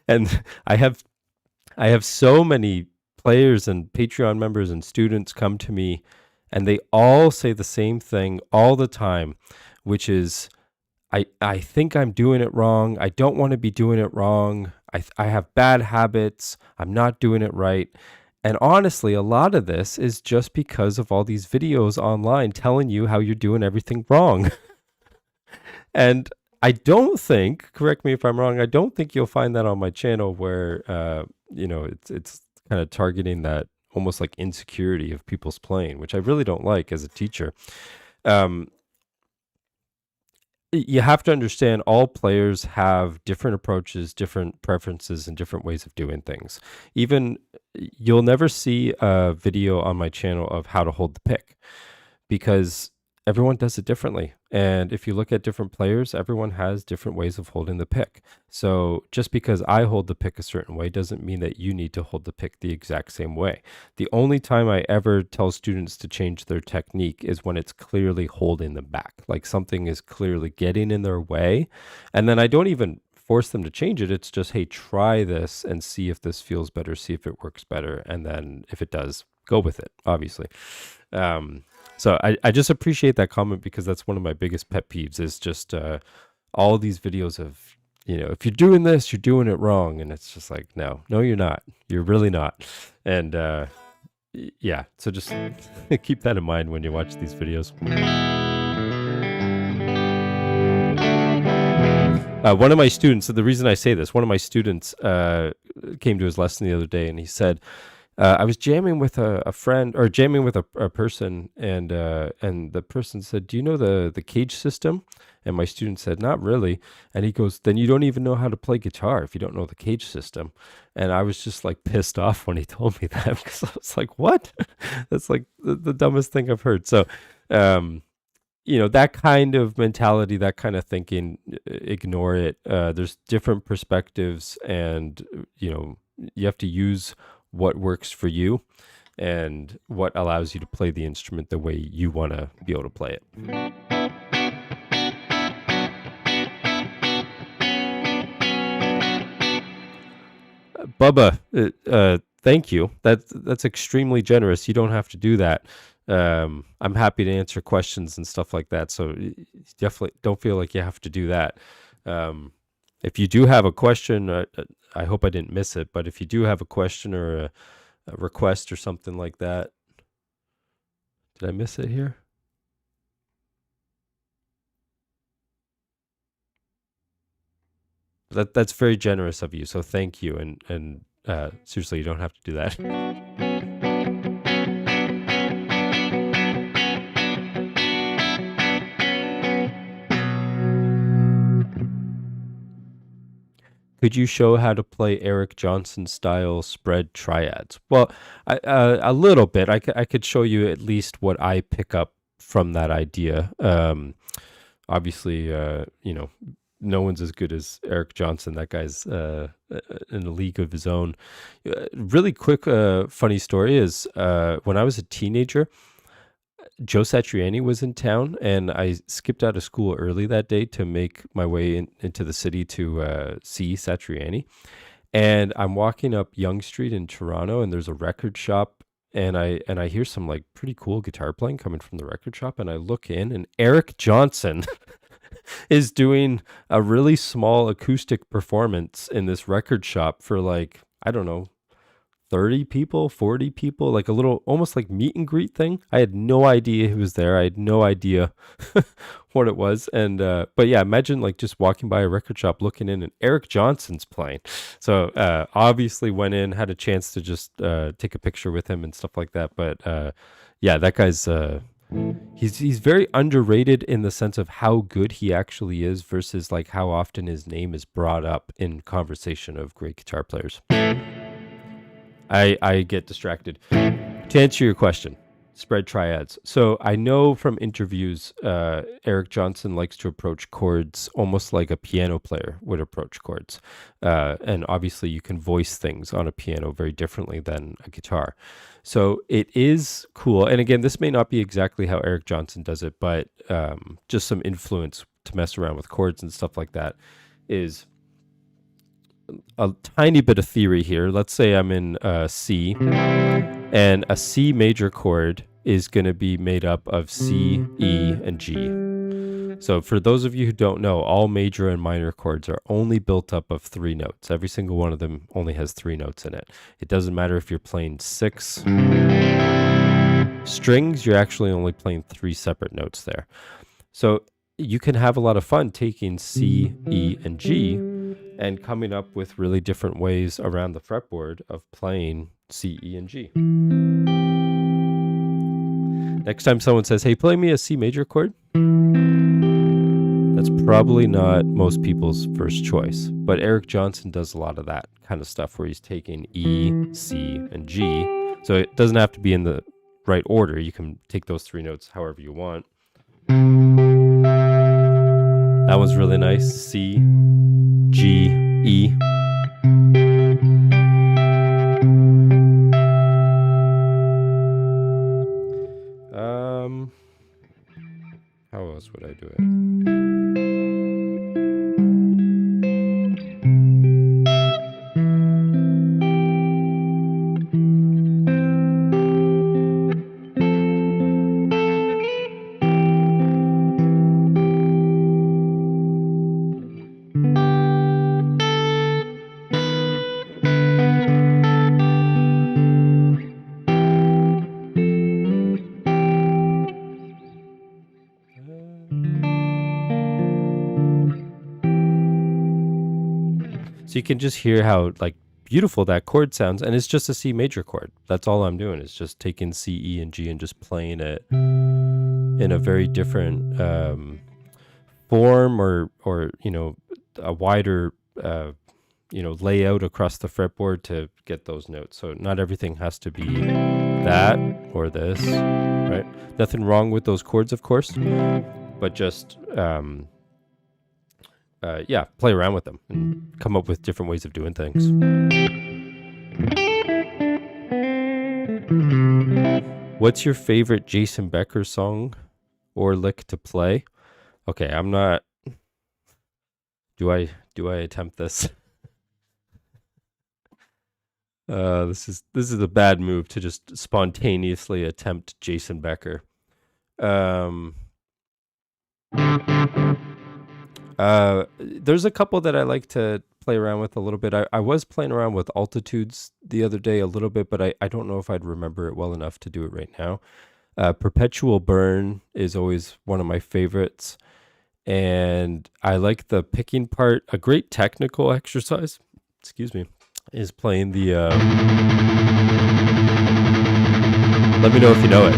And I have so many players and Patreon members and students come to me and they all say the same thing all the time, which is, I think I'm doing it wrong. I don't want to be doing it wrong. I have bad habits. I'm not doing it right. And honestly, a lot of this is just because of all these videos online telling you how you're doing everything wrong. And I don't think, correct me if I'm wrong, I don't think you'll find that on my channel where, it's kind of targeting that almost like insecurity of people's playing, which I really don't like as a teacher. You have to understand all players have different approaches, different preferences, and different ways of doing things. Even you'll never see a video on my channel of how to hold the pick because everyone does it differently. And if you look at different players, everyone has different ways of holding the pick. So just because I hold the pick a certain way doesn't mean that you need to hold the pick the exact same way. The only time I ever tell students to change their technique is when it's clearly holding them back, like something is clearly getting in their way. And then I don't even force them to change it. It's just, hey, try this and see if this feels better, see if it works better. And then if it does, go with it, obviously. So I just appreciate that comment because that's one of my biggest pet peeves is just all these videos of, if you're doing this, you're doing it wrong. And it's just like, no, you're not. You're really not. And yeah, so just keep that in mind when you watch these videos. One of my students, the reason I say this, one of my students came to his lesson the other day and he said, I was jamming with a friend or jamming with a person, and the person said, "Do you know the cage system?" And my student said, "Not really." And he goes, "Then you don't even know how to play guitar if you don't know the cage system." And I was just like pissed off when he told me that because I was like, "What?" That's like the dumbest thing I've heard. So, that kind of mentality, that kind of thinking, ignore it. There's different perspectives, and you have to use what works for you and what allows you to play the instrument the way you want to be able to play it. Bubba, thank you. That's extremely generous. You don't have to do that. I'm happy to answer questions and stuff like that. So definitely don't feel like you have to do that. If you do have a question, I hope I didn't miss it, but if you do have a question or a request or something like that, did I miss it here? That's very generous of you. So thank you. And seriously, you don't have to do that. Could you show how to play Eric Johnson style spread triads? Well, a little bit. I could show you at least what I pick up from that idea. Obviously, no one's as good as Eric Johnson. That guy's in a league of his own. Really quick, funny story is when I was a teenager, Joe Satriani was in town, and I skipped out of school early that day to make my way into the city to see Satriani. And I'm walking up Yonge Street in Toronto, and there's a record shop, and I hear some like pretty cool guitar playing coming from the record shop, and I look in, and Eric Johnson is doing a really small acoustic performance in this record shop for like, I don't know, 30 people, 40 people, like a little almost like meet and greet thing. I had no idea he was there. I had no idea what it was. And but yeah, imagine like just walking by a record shop looking in and Eric Johnson's playing. So obviously went in, had a chance to just take a picture with him and stuff like that. But yeah, that guy's he's very underrated in the sense of how good he actually is versus like how often his name is brought up in conversation of great guitar players. I get distracted. To answer your question, spread triads. So I know from interviews, Eric Johnson likes to approach chords almost like a piano player would approach chords. And obviously you can voice things on a piano very differently than a guitar. So it is cool. And again, this may not be exactly how Eric Johnson does it, but just some influence to mess around with chords and stuff like that is a tiny bit of theory here. Let's say I'm in C, and a C major chord is going to be made up of C, E, and G. So for those of you who don't know, all major and minor chords are only built up of 3 notes. Every single one of them only has 3 notes in it. It doesn't matter if you're playing 6 strings, you're actually only playing 3 separate notes there. So you can have a lot of fun taking C, E, and G and coming up with really different ways around the fretboard of playing C, E, and G. Next time someone says, hey, play me a C major chord, that's probably not most people's first choice, but Eric Johnson does a lot of that kind of stuff where he's taking E, C, and G. So it doesn't have to be in the right order. You can take those three notes however you want. That was really nice. C, G, E. How else would I do it? So you can just hear how like beautiful that chord sounds, and it's just a C major chord. That's all I'm doing is just taking C, E, and G and just playing it in a very different form or a wider layout across the fretboard to get those notes. So not everything has to be that or this, right? Nothing wrong with those chords, of course, but just play around with them and come up with different ways of doing things. What's your favorite Jason Becker song or lick to play? Okay, I'm not. Do I attempt this? This is a bad move to just spontaneously attempt Jason Becker. There's a couple that I like to play around with a little bit. I was playing around with altitudes the other day a little bit, but I don't know if I'd remember it well enough to do it right now. Perpetual Burn is always one of my favorites, and I like the picking part. A great technical exercise, is playing the... Let me know if you know it.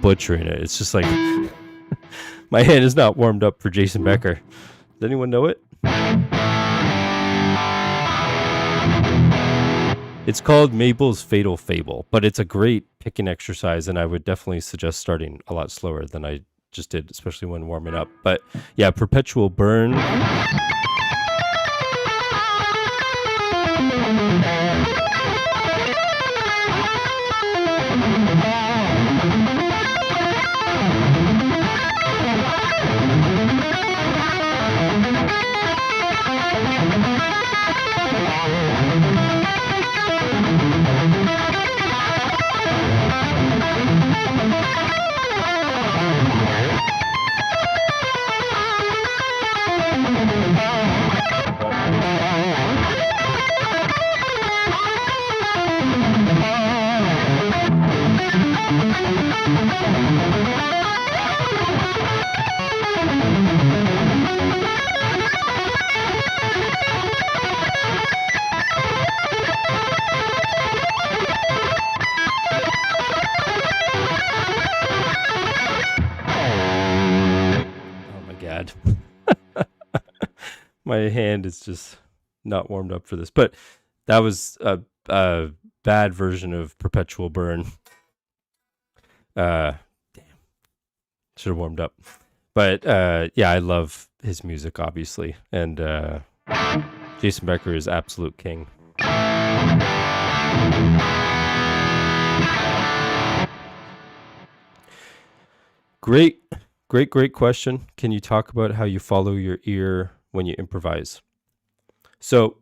Butchering it. It's just like my hand is not warmed up for Jason Becker. Does anyone know it? It's called Mabel's Fatal Fable, but it's a great picking exercise, and I would definitely suggest starting a lot slower than I just did, especially when warming up. But yeah, Perpetual Burn. My hand is just not warmed up for this, but that was a bad version of Perpetual Burn. Damn, should have warmed up. But yeah, I love his music, obviously, and Jason Becker is absolute king. Great question. Can you talk about how you follow your ear when you improvise. So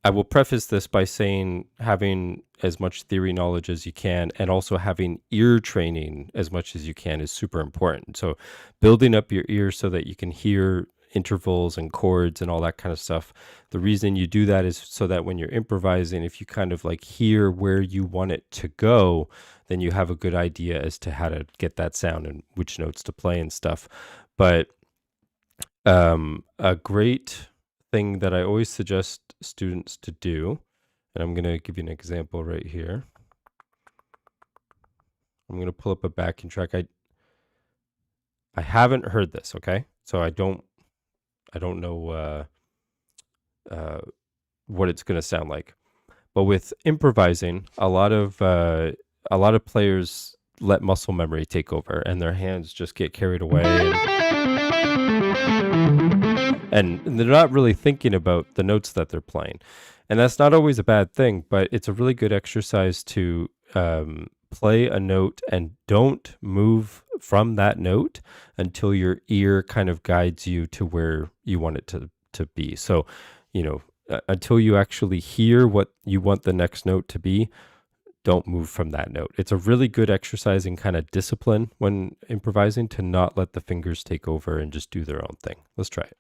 I will preface this by saying having as much theory knowledge as you can and also having ear training as much as you can is super important. So building up your ear so that you can hear intervals and chords and all that kind of stuff. The reason you do that is so that when you're improvising, if you kind of like hear where you want it to go, then you have a good idea as to how to get that sound and which notes to play and stuff. But a great thing that I always suggest students to do, and I'm going to give you an example right here. I'm going to pull up a backing track. I haven't heard this, okay? So I don't know what it's going to sound like. But with improvising, a lot of players let muscle memory take over, and their hands just get carried away, and they're not really thinking about the notes that they're playing. And that's not always a bad thing, but it's a really good exercise to play a note and don't move from that note until your ear kind of guides you to where you want it to be. So, until you actually hear what you want the next note to be, don't move from that note. It's a really good exercise in kind of discipline when improvising to not let the fingers take over and just do their own thing. Let's try it.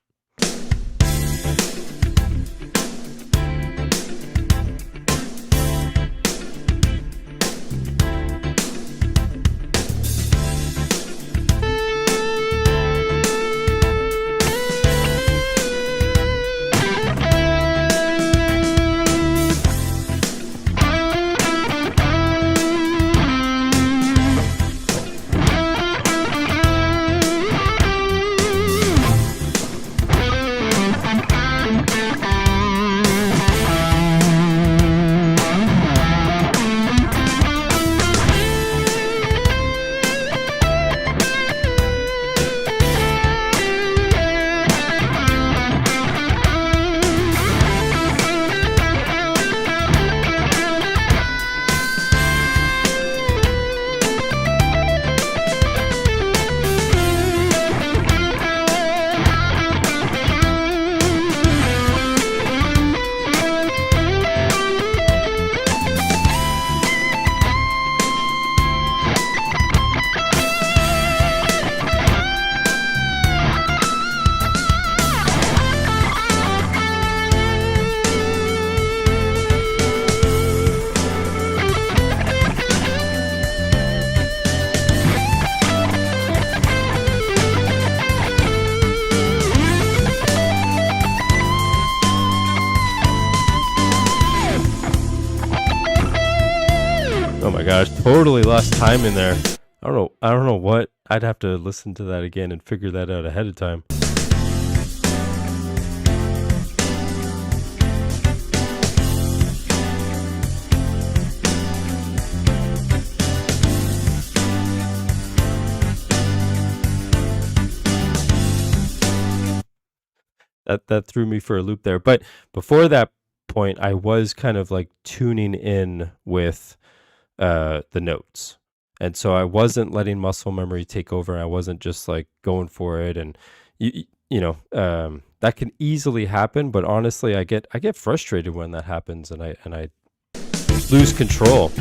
Oh my gosh, totally lost time in there. I don't know what. I'd have to listen to that again and figure that out ahead of time. That threw me for a loop there. But before that point, I was kind of like tuning in with the notes. And so I wasn't letting muscle memory take over. I wasn't just like going for it. And that can easily happen, but honestly, I get frustrated when that happens and I lose control.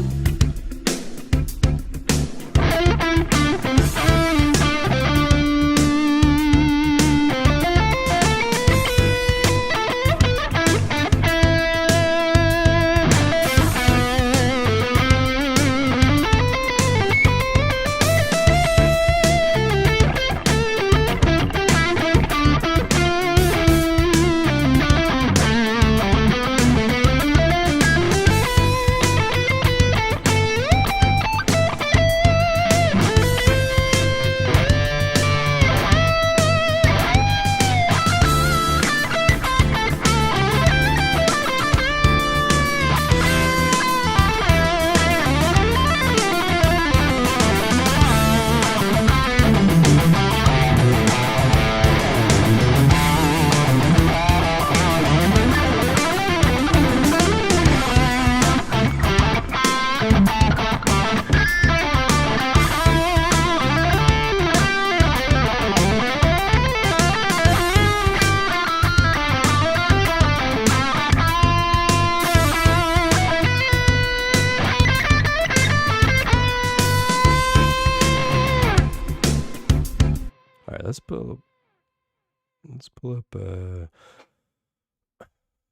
Let's pull up.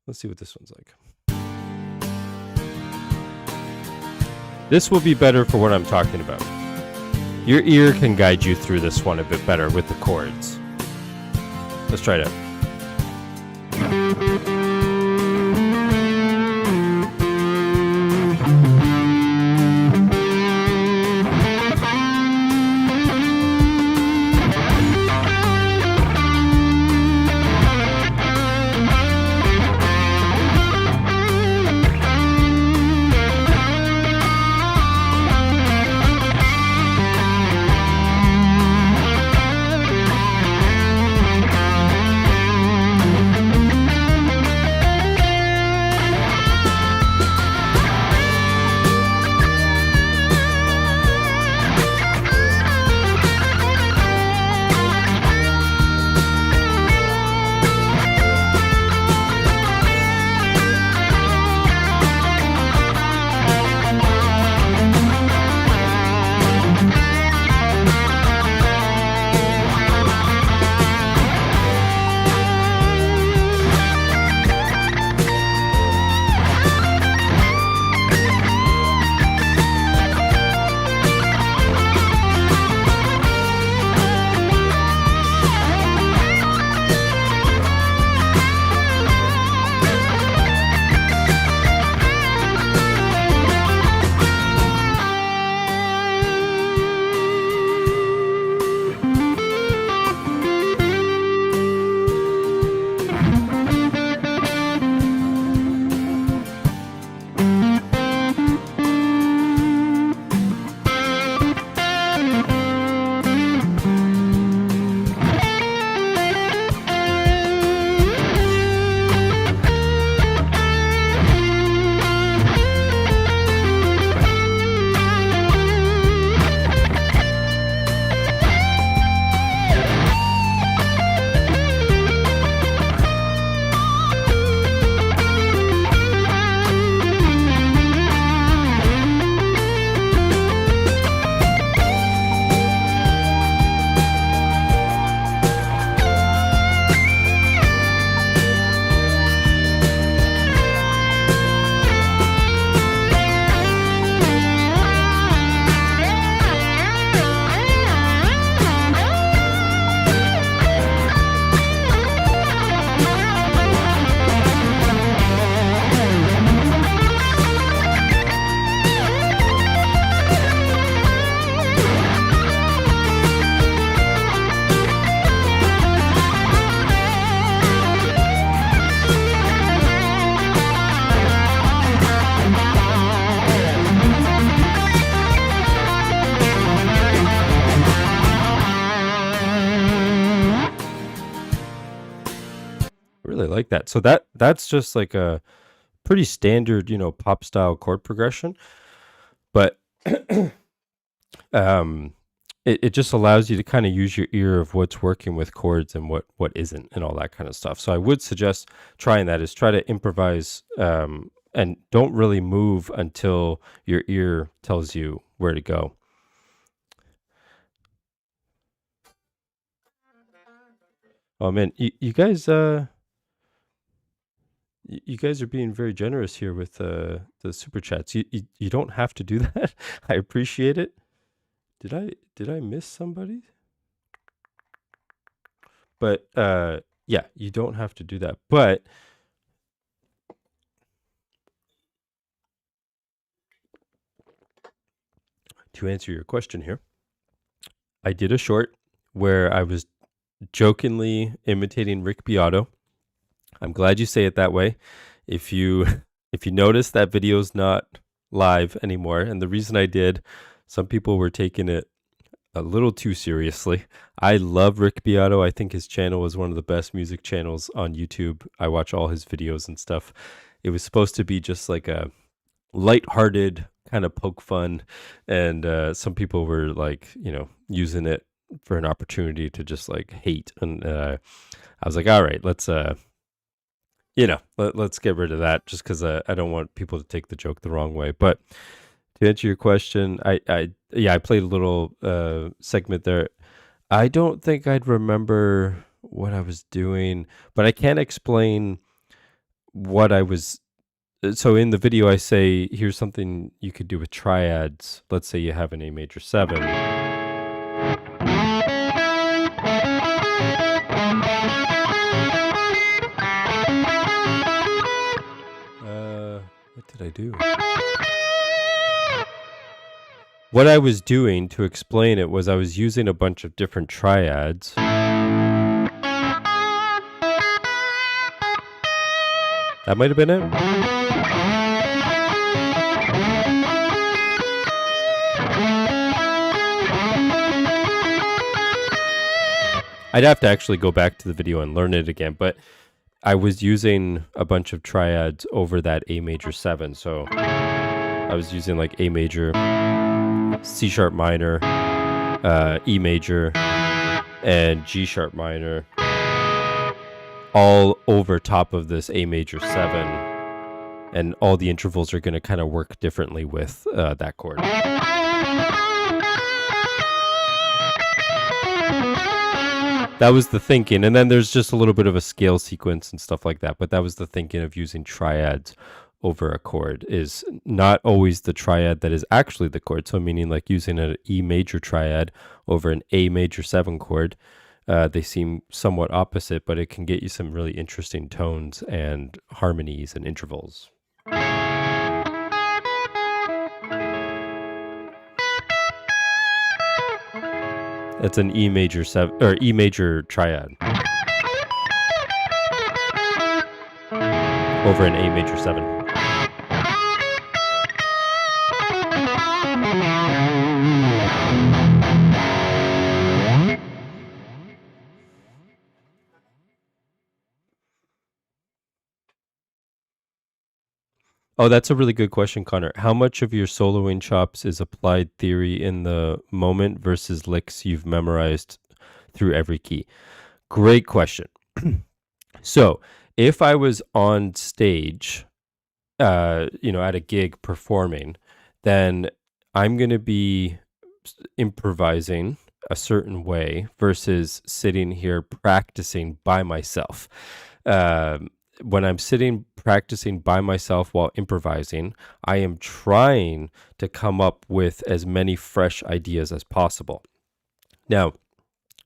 Let's see what this one's like. This will be better for what I'm talking about. Your ear can guide you through this one a bit better with the chords. Let's try it out. Really like that. So that's just like a pretty standard, pop style chord progression, but um it just allows you to kind of use your ear of what's working with chords and what isn't and all that kind of stuff. So I would suggest trying that, is try to improvise, and don't really move until your ear tells you where to go. Oh man, you guys you guys are being very generous here with the super chats. You don't have to do that. I appreciate it. Did I miss somebody? But yeah, you don't have to do that. But to answer your question here, I did a short where I was jokingly imitating Rick Beato. I'm glad you say it that way. If you if you notice, that video's not live anymore, and the reason I did, some people were taking it a little too seriously. I love Rick Beato. I think his channel is one of the best music channels on YouTube. I watch all his videos and stuff. It was supposed to be just like a lighthearted kind of poke fun, and some people were like, using it for an opportunity to just like hate. And I was like, all right, let's let's get rid of that, just because I don't want people to take the joke the wrong way. But to answer your question, I played a little segment there. I don't think I'd remember what I was doing, but I can't explain what I was. So in the video, I say, here's something you could do with triads. Let's say you have an A major 7. What did I do? What I was doing to explain it was I was using a bunch of different triads. That might have been it. I'd have to actually go back to the video and learn it again, but I was using a bunch of triads over that A major 7. So I was using like A major, C sharp minor, E major, and G sharp minor, all over top of this A major 7. And all the intervals are going to kind of work differently with that chord. That was the thinking. And then there's just a little bit of a scale sequence and stuff like that. But that was the thinking of using triads over a chord, is not always the triad that is actually the chord. So meaning like using an E major triad over an A major 7 chord. They seem somewhat opposite, but it can get you some really interesting tones and harmonies and intervals. It's an E major 7 or E major triad over an A major 7. Oh, that's a really good question, Connor. How much of your soloing chops is applied theory in the moment versus licks you've memorized through every key? Great question. So if I was on stage, at a gig performing, then I'm going to be improvising a certain way versus sitting here practicing by myself. When I'm sitting practicing by myself while improvising, I am trying to come up with as many fresh ideas as possible. Now,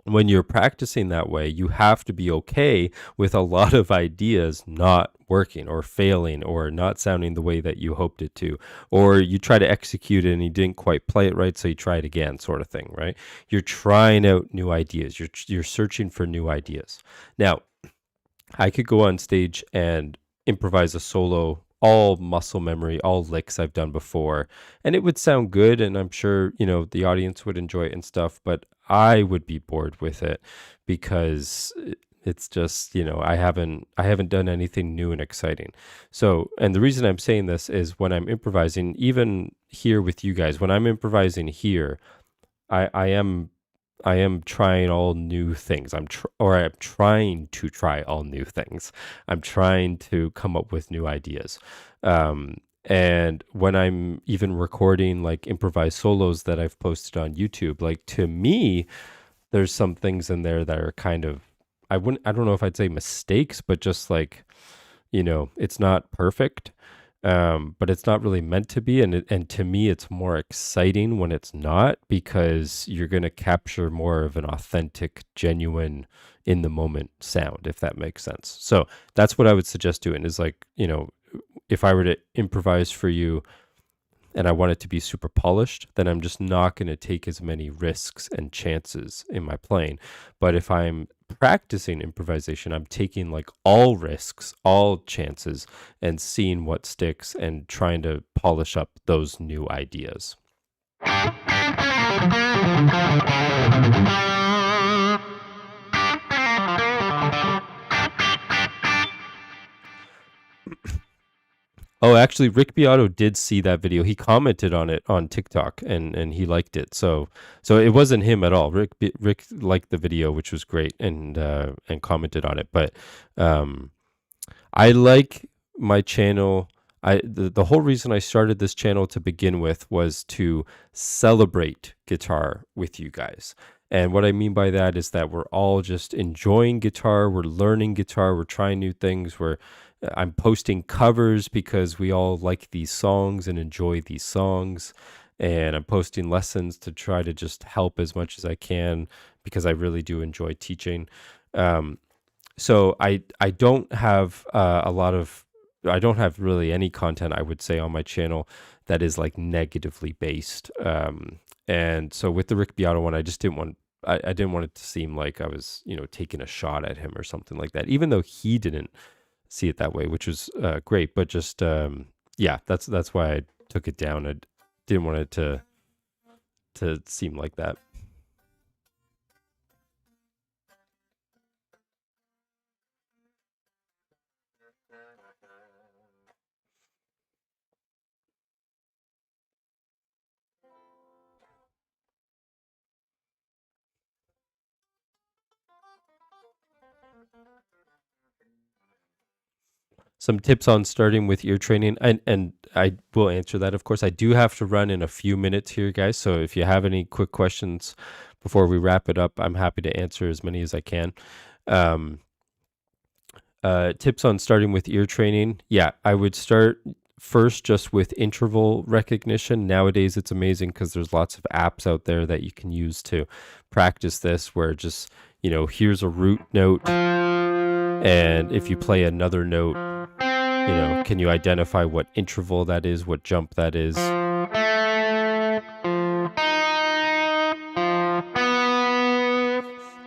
when you're practicing that way, you have to be okay with a lot of ideas not working or failing or not sounding the way that you hoped it to, or you try to execute it and you didn't quite play it right, so you try it again, sort of thing, right? You're trying out new ideas. You're searching for new ideas. Now, I could go on stage and improvise a solo, all muscle memory, all licks I've done before, and it would sound good, and I'm sure, the audience would enjoy it and stuff, but I would be bored with it because it's just, I haven't done anything new and exciting. So, and the reason I'm saying this is when I'm improvising, even here with you guys, when I'm improvising here, I am trying all new things. I'm trying to try all new things. I'm trying to come up with new ideas. And when I'm even recording like improvised solos that I've posted on YouTube, like to me, there's some things in there that are kind of, I don't know if I'd say mistakes, but just like, it's not perfect. But it's not really meant to be, and to me it's more exciting when it's not, because you're going to capture more of an authentic, genuine, in the moment sound, if that makes sense. So that's what I would suggest doing, is like, if I were to improvise for you and I want it to be super polished, then I'm just not going to take as many risks and chances in my playing. But if I'm practicing improvisation, I'm taking like all risks, all chances, and seeing what sticks and trying to polish up those new ideas. Oh, actually, Rick Beato did see that video. He commented on it on TikTok, and he liked it. So it wasn't him at all. Rick liked the video, which was great, and commented on it. But I like my channel. The whole reason I started this channel to begin with was to celebrate guitar with you guys. And what I mean by that is that we're all just enjoying guitar, we're learning guitar, we're trying new things, I'm posting covers because we all like these songs and enjoy these songs. And I'm posting lessons to try to just help as much as I can because I really do enjoy teaching. Um, so I don't have I don't have really any content, I would say, on my channel that is like negatively based. And so with the Rick Beato one, I just didn't want I didn't want it to seem like I was, taking a shot at him or something like that, even though he didn't see it that way, which was great. But just yeah, that's why I took it down. I didn't want it to seem like that. Some tips on starting with ear training, and I will answer that, of course. I do have to run in a few minutes here, guys, so if you have any quick questions before we wrap it up, I'm happy to answer as many as I can. um, Tips on starting with ear training. Yeah, I would start first just with interval recognition. Nowadays it's amazing because there's lots of apps out there that you can use to practice this, where just, here's a root note, and if you play another note, can you identify what interval that is, what jump that is?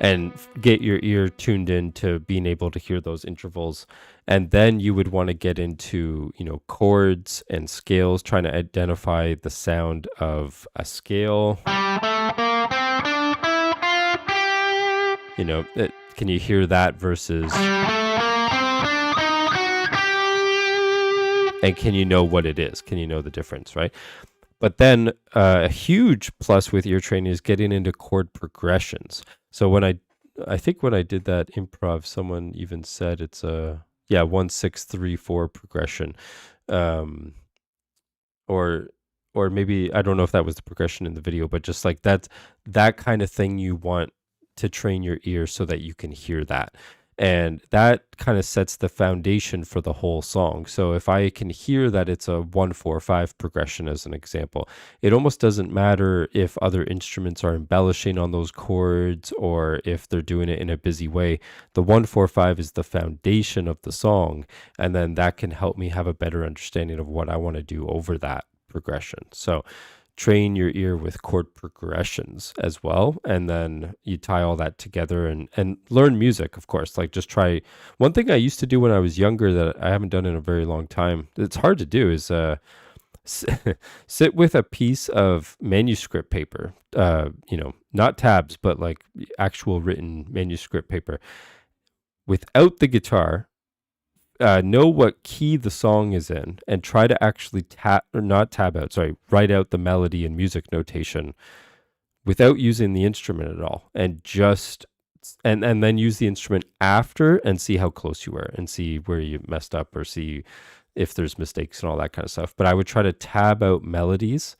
And get your ear tuned in to being able to hear those intervals. And then you would want to get into, chords and scales, trying to identify the sound of a scale. Can you hear that versus... And can you know what it is? Can you know the difference, right? But then a huge plus with ear training is getting into chord progressions. So I think when I did that improv, someone even said it's a 1 6 3 4 progression, um, or maybe I don't know if that was the progression in the video, but just like that kind of thing you want to train your ear so that you can hear that. And that kind of sets the foundation for the whole song. So if I can hear that it's a 1 4 5 progression, as an example, it almost doesn't matter if other instruments are embellishing on those chords or if they're doing it in a busy way. The 1 4 5 is the foundation of the song, and then that can help me have a better understanding of what I want to do over that progression. So train your ear with chord progressions as well, and then you tie all that together and learn music, of course. Like, just try. One thing I used to do when I was younger that I haven't done in a very long time, it's hard to do, is sit with a piece of manuscript paper, not tabs, but like actual written manuscript paper, without the guitar. Know what key the song is in, and try to actually write out the melody and music notation without using the instrument at all, and then use the instrument after and see how close you were and see where you messed up or see if there's mistakes and all that kind of stuff. But I would try to tab out melodies.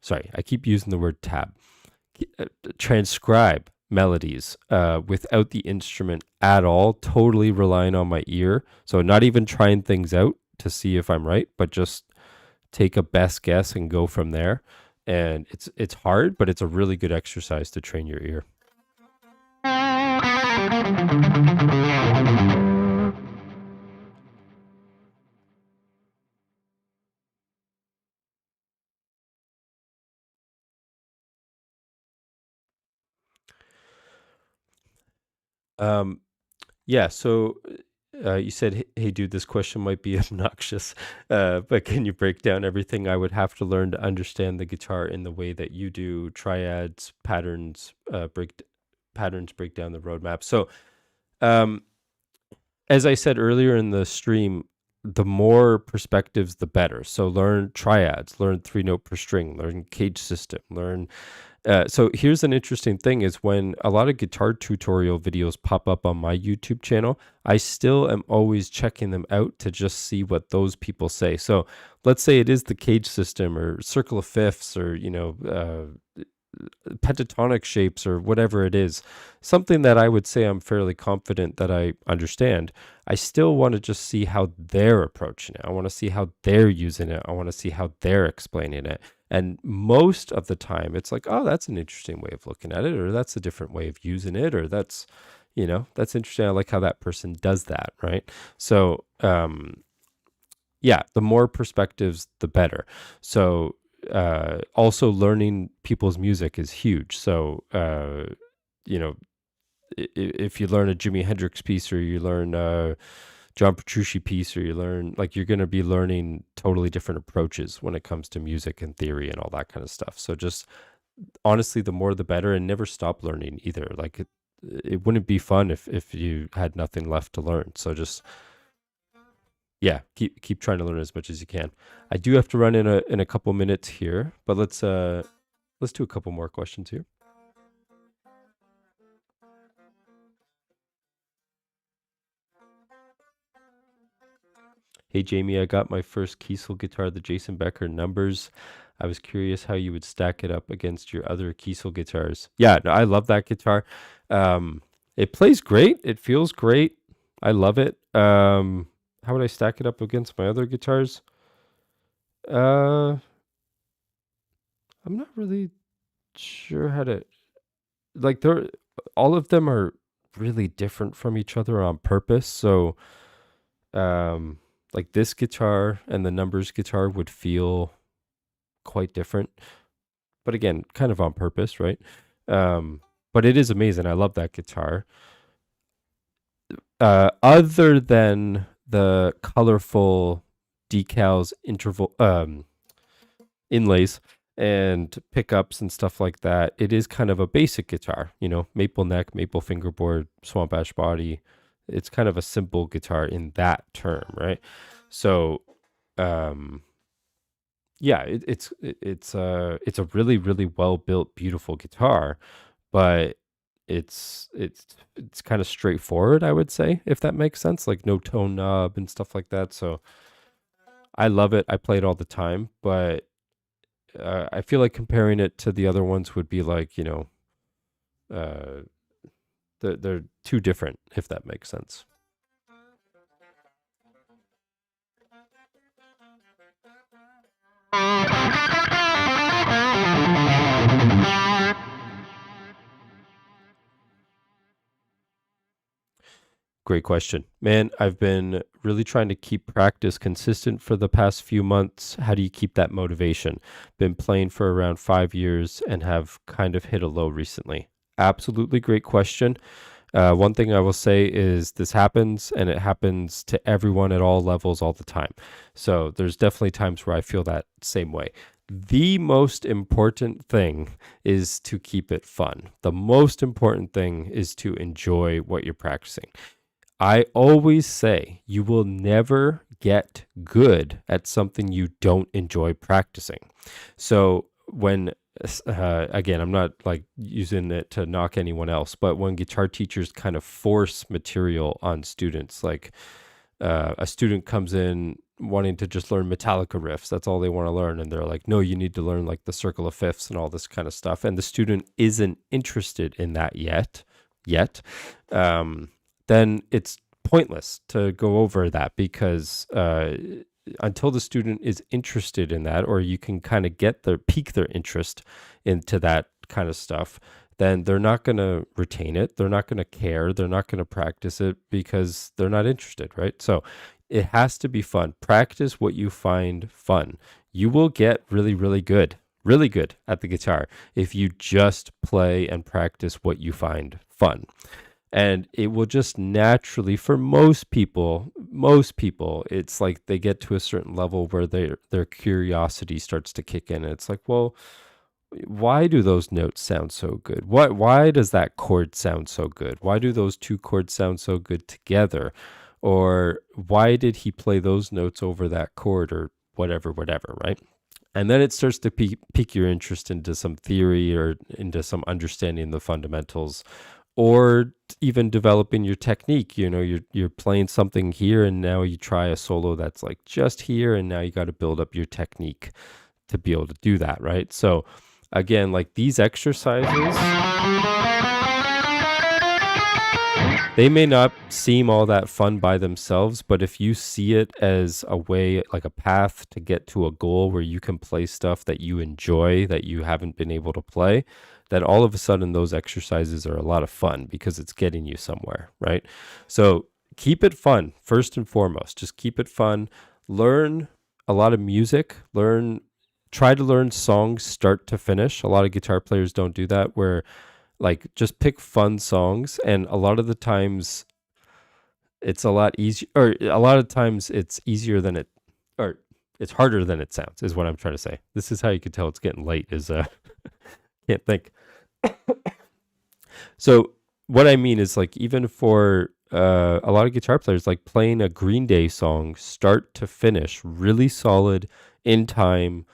Sorry, I keep using the word tab. Transcribe melodies without the instrument at all, totally relying on my ear. So not even trying things out to see if I'm right, but just take a best guess and go from there. And it's hard, but it's a really good exercise to train your ear. Um, yeah, so you said, hey, dude, this question might be obnoxious, but can you break down everything I would have to learn to understand the guitar in the way that you do? Triads, patterns, break down the roadmap. So, as I said earlier in the stream, the more perspectives, the better. So learn triads, learn 3 note per string, learn cage system, learn so here's an interesting thing is when a lot of guitar tutorial videos pop up on my YouTube channel, I still am always checking them out to just see what those people say. So let's say it is the cage system or circle of fifths or, pentatonic shapes or whatever it is, something that I would say I'm fairly confident that I understand, I still want to just see how they're approaching it. I want to see how they're using it. I want to see how they're explaining it. And most of the time, it's like, oh, that's an interesting way of looking at it, or that's a different way of using it, or that's, that's interesting. I like how that person does that, right? So, yeah, the more perspectives, the better. So, also learning people's music is huge. So, you know, if you learn a Jimi Hendrix piece, or you learn a John Petrucci piece, or you learn, like, you're going to be learning totally different approaches when it comes to music and theory and all that kind of stuff. So just honestly, the more the better, and never stop learning either. Like, it wouldn't be fun if you had nothing left to learn. So just, yeah, keep trying to learn as much as you can. I do have to run in a couple minutes here, but let's do a couple more questions here. Hey Jamie, I got my first Kiesel guitar, the Jason Becker numbers. I was curious how you would stack it up against your other Kiesel guitars. Yeah, no, I love that guitar. It plays great. It feels great. I love it. How would I stack it up against my other guitars? Uh, I'm not really sure how to, like, they're all of them are really different from each other on purpose. So, um, like, this guitar and the numbers guitar would feel quite different, but again, kind of on purpose, right? But it is amazing. I love that guitar. Other than the colorful decals, interval inlays and pickups and stuff like that, it is kind of a basic guitar, maple neck, maple fingerboard, swamp ash body. It's kind of a simple guitar in that term, right? So, yeah, it's a really, really well built, beautiful guitar, but it's kind of straightforward, I would say, if that makes sense. Like, no tone knob and stuff like that. So I love it. I play it all the time, but I feel like comparing it to the other ones would be like, uh, they're too different, if that makes sense. Great question. Man, I've been really trying to keep practice consistent for the past few months. How do you keep that motivation? Been playing for around 5 years and have kind of hit a low recently. Absolutely great question. One thing I will say is this happens, and it happens to everyone at all levels all the time. So there's definitely times where I feel that same way. The most important thing is to keep it fun. The most important thing is to enjoy what you're practicing. I always say you will never get good at something you don't enjoy practicing. So again, I'm not like using it to knock anyone else, but when guitar teachers kind of force material on students, like a student comes in wanting to just learn Metallica riffs, that's all they want to learn. And they're like, no, you need to learn like the circle of fifths and all this kind of stuff. And the student isn't interested in that yet. Then it's pointless to go over that, because until the student is interested in that, or you can kind of pique their interest into that kind of stuff, then they're not going to retain it. They're not going to care. They're not going to practice it because they're not interested, right? So it has to be fun. Practice what you find fun. You will get really, really good at the guitar if you just play and practice what you find fun. And it will just naturally, for most people, it's like they get to a certain level where their curiosity starts to kick in. And it's like, well, why do those notes sound so good? Why does that chord sound so good? Why do those two chords sound so good together? Or why did he play those notes over that chord, or whatever, right? And then it starts to pique your interest into some theory, or into some understanding the fundamentals, or even developing your technique. You're playing something here, and now you try a solo that's like just here, and now you got to build up your technique to be able to do that, right? So Again, like these exercises, they may not seem all that fun by themselves, but if you see it as a way, like a path to get to a goal where you can play stuff that you enjoy that you haven't been able to play, then all of a sudden those exercises are a lot of fun because it's getting you somewhere, right? So keep it fun, first and foremost. Just keep it fun. Learn a lot of music. Try to learn songs start to finish. A lot of guitar players don't do that, where like just pick fun songs, and a lot of the times it's a lot easier, or a lot of times it's easier than it, or it's harder than it sounds, is what I'm trying to say. This is how you can tell it's getting late, is can't think. So what I mean is, like, even for a lot of guitar players, like playing a Green Day song start to finish really solid, in time,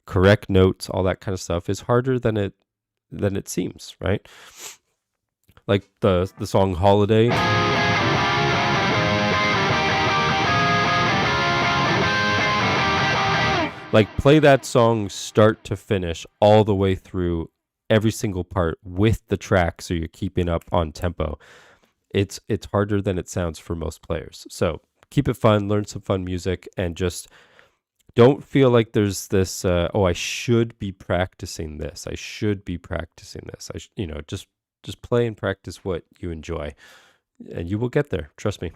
correct notes, all that kind of stuff, is harder than it seems, right? Like the song Holiday. Like, play that song start to finish all the way through, every single part with the track, so you're keeping up on tempo. It's harder than it sounds for most players. So keep it fun, learn some fun music, and just don't feel like there's this oh, I should be practicing this. I should be practicing this. Just play and practice what you enjoy, and you will get there. Trust me.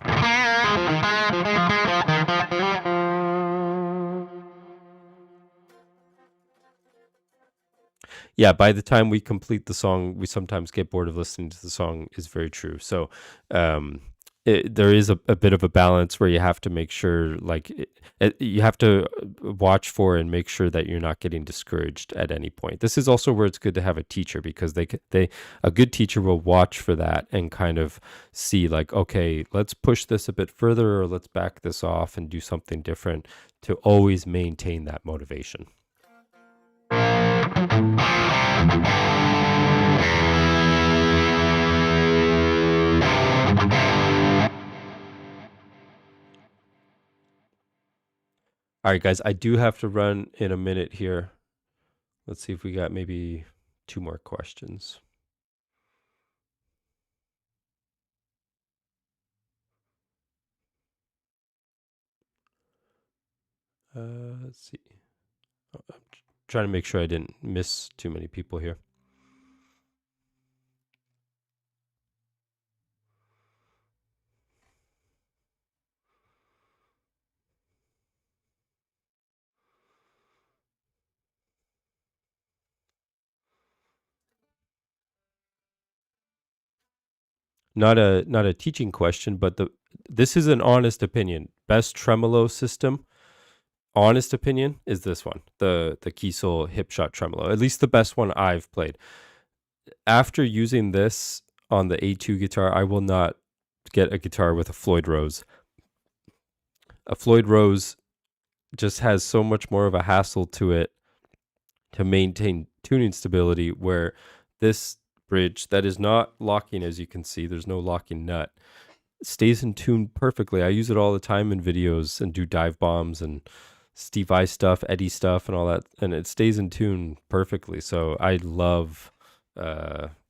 Yeah, by the time we complete the song, we sometimes get bored of listening to the song, is very true. So um, there is a bit of a balance where you have to make sure, like, you have to watch for and make sure that you're not getting discouraged at any point. This is also where it's good to have a teacher, because a good teacher will watch for that and kind of see, like, okay, let's push this a bit further, or let's back this off and do something different, to always maintain that motivation. All right, guys, I do have to run in a minute here. Let's see if we got maybe 2 more questions. Let's see. I'm trying to make sure I didn't miss too many people here. Not a teaching question, but this is an honest opinion. Best tremolo system, honest opinion, is this one, the Kiesel hip shot tremolo. At least the best one I've played. After using this on the A2 guitar, I will not get a guitar with a Floyd Rose. A Floyd Rose just has so much more of a hassle to it to maintain tuning stability, where this bridge, that is not locking, as you can see, there's no locking nut, stays in tune perfectly. I use it all the time in videos and do dive bombs and Steve Vai stuff, Eddie stuff, and all that, and it stays in tune perfectly. So I love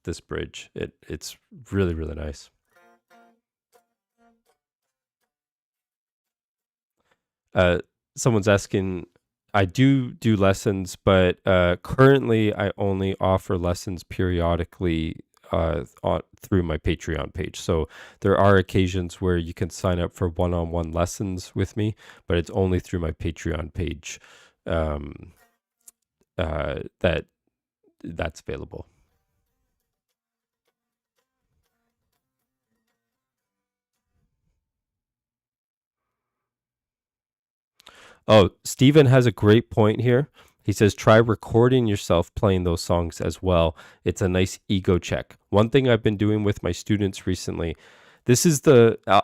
this bridge. It's really, really nice. Uh, Someone's asking, I do lessons, but currently I only offer lessons periodically through my Patreon page. So there are occasions where you can sign up for one-on-one lessons with me, but it's only through my Patreon page um, that's available. Oh, Steven has a great point here. He says, try recording yourself playing those songs as well. It's a nice ego check. One thing I've been doing with my students recently, this is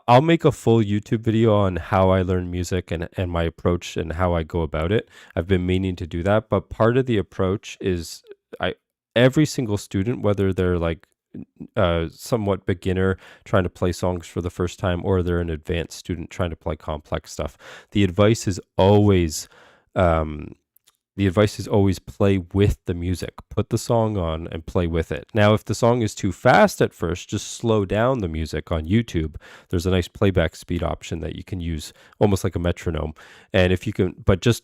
I'll make a full YouTube video on how I learn music, and my approach and how I go about it. I've been meaning to do that, but part of the approach is every single student, whether they're like somewhat beginner trying to play songs for the first time, or they're an advanced student trying to play complex stuff, the advice is always the advice is always play with the music. Put the song on and play with it. Now, if the song is too fast at first, just slow down the music on YouTube. There's a nice playback speed option that you can use almost like a metronome. And if you can, but just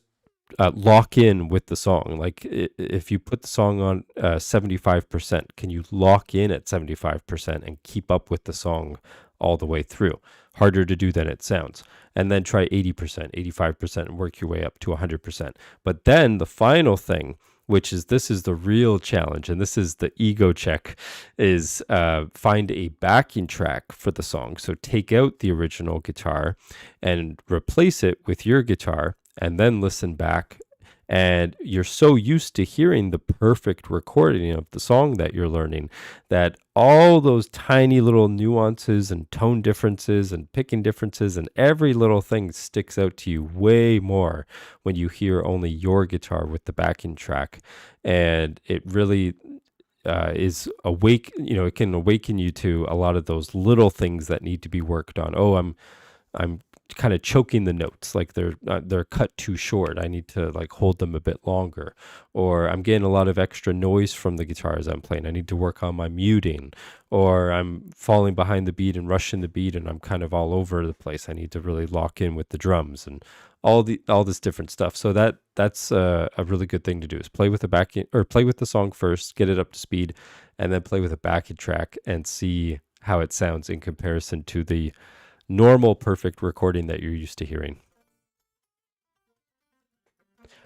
lock in with the song. Like if you put the song on 75%, can you lock in at 75% and keep up with the song all the way through? Harder to do than it sounds. And then try 80%, 85%, and work your way up to 100%. But then the final thing, this is the real challenge, and this is the ego check, is find a backing track for the song. So take out the original guitar and replace it with your guitar, and then listen back. And you're so used to hearing the perfect recording of the song that you're learning that all those tiny little nuances and tone differences and picking differences and every little thing sticks out to you way more when you hear only your guitar with the backing track. And it really is it can awaken you to a lot of those little things that need to be worked on. Oh, I'm kind of choking the notes, like they're cut too short. I need to like hold them a bit longer, or I'm getting a lot of extra noise from the guitars I'm playing. I need to work on my muting, or I'm falling behind the beat and rushing the beat, and I'm kind of all over the place. I need to really lock in with the drums and all this different stuff. So that's a really good thing to do, is play with play with the song first, get it up to speed, and then play with a backing track and see how it sounds in comparison to the normal perfect recording that you're used to hearing.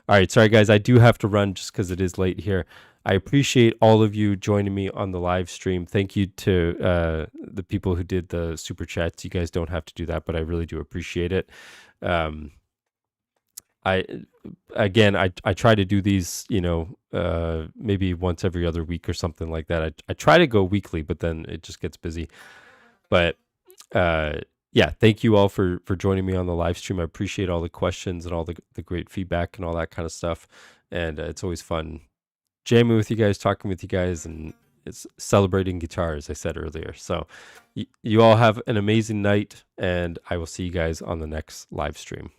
All right, sorry guys, I do have to run just because it is late here. I appreciate all of you joining me on the live stream. Thank you to the people who did the super chats. You guys don't have to do that, but I really do appreciate it. I try to do these, maybe once every other week or something like that. I try to go weekly, but then it just gets busy. But yeah, thank you all for joining me on the live stream. I appreciate all the questions and all the great feedback and all that kind of stuff. And it's always fun jamming with you guys, talking with you guys, and it's celebrating guitar, as I said earlier. So you all have an amazing night, and I will see you guys on the next live stream.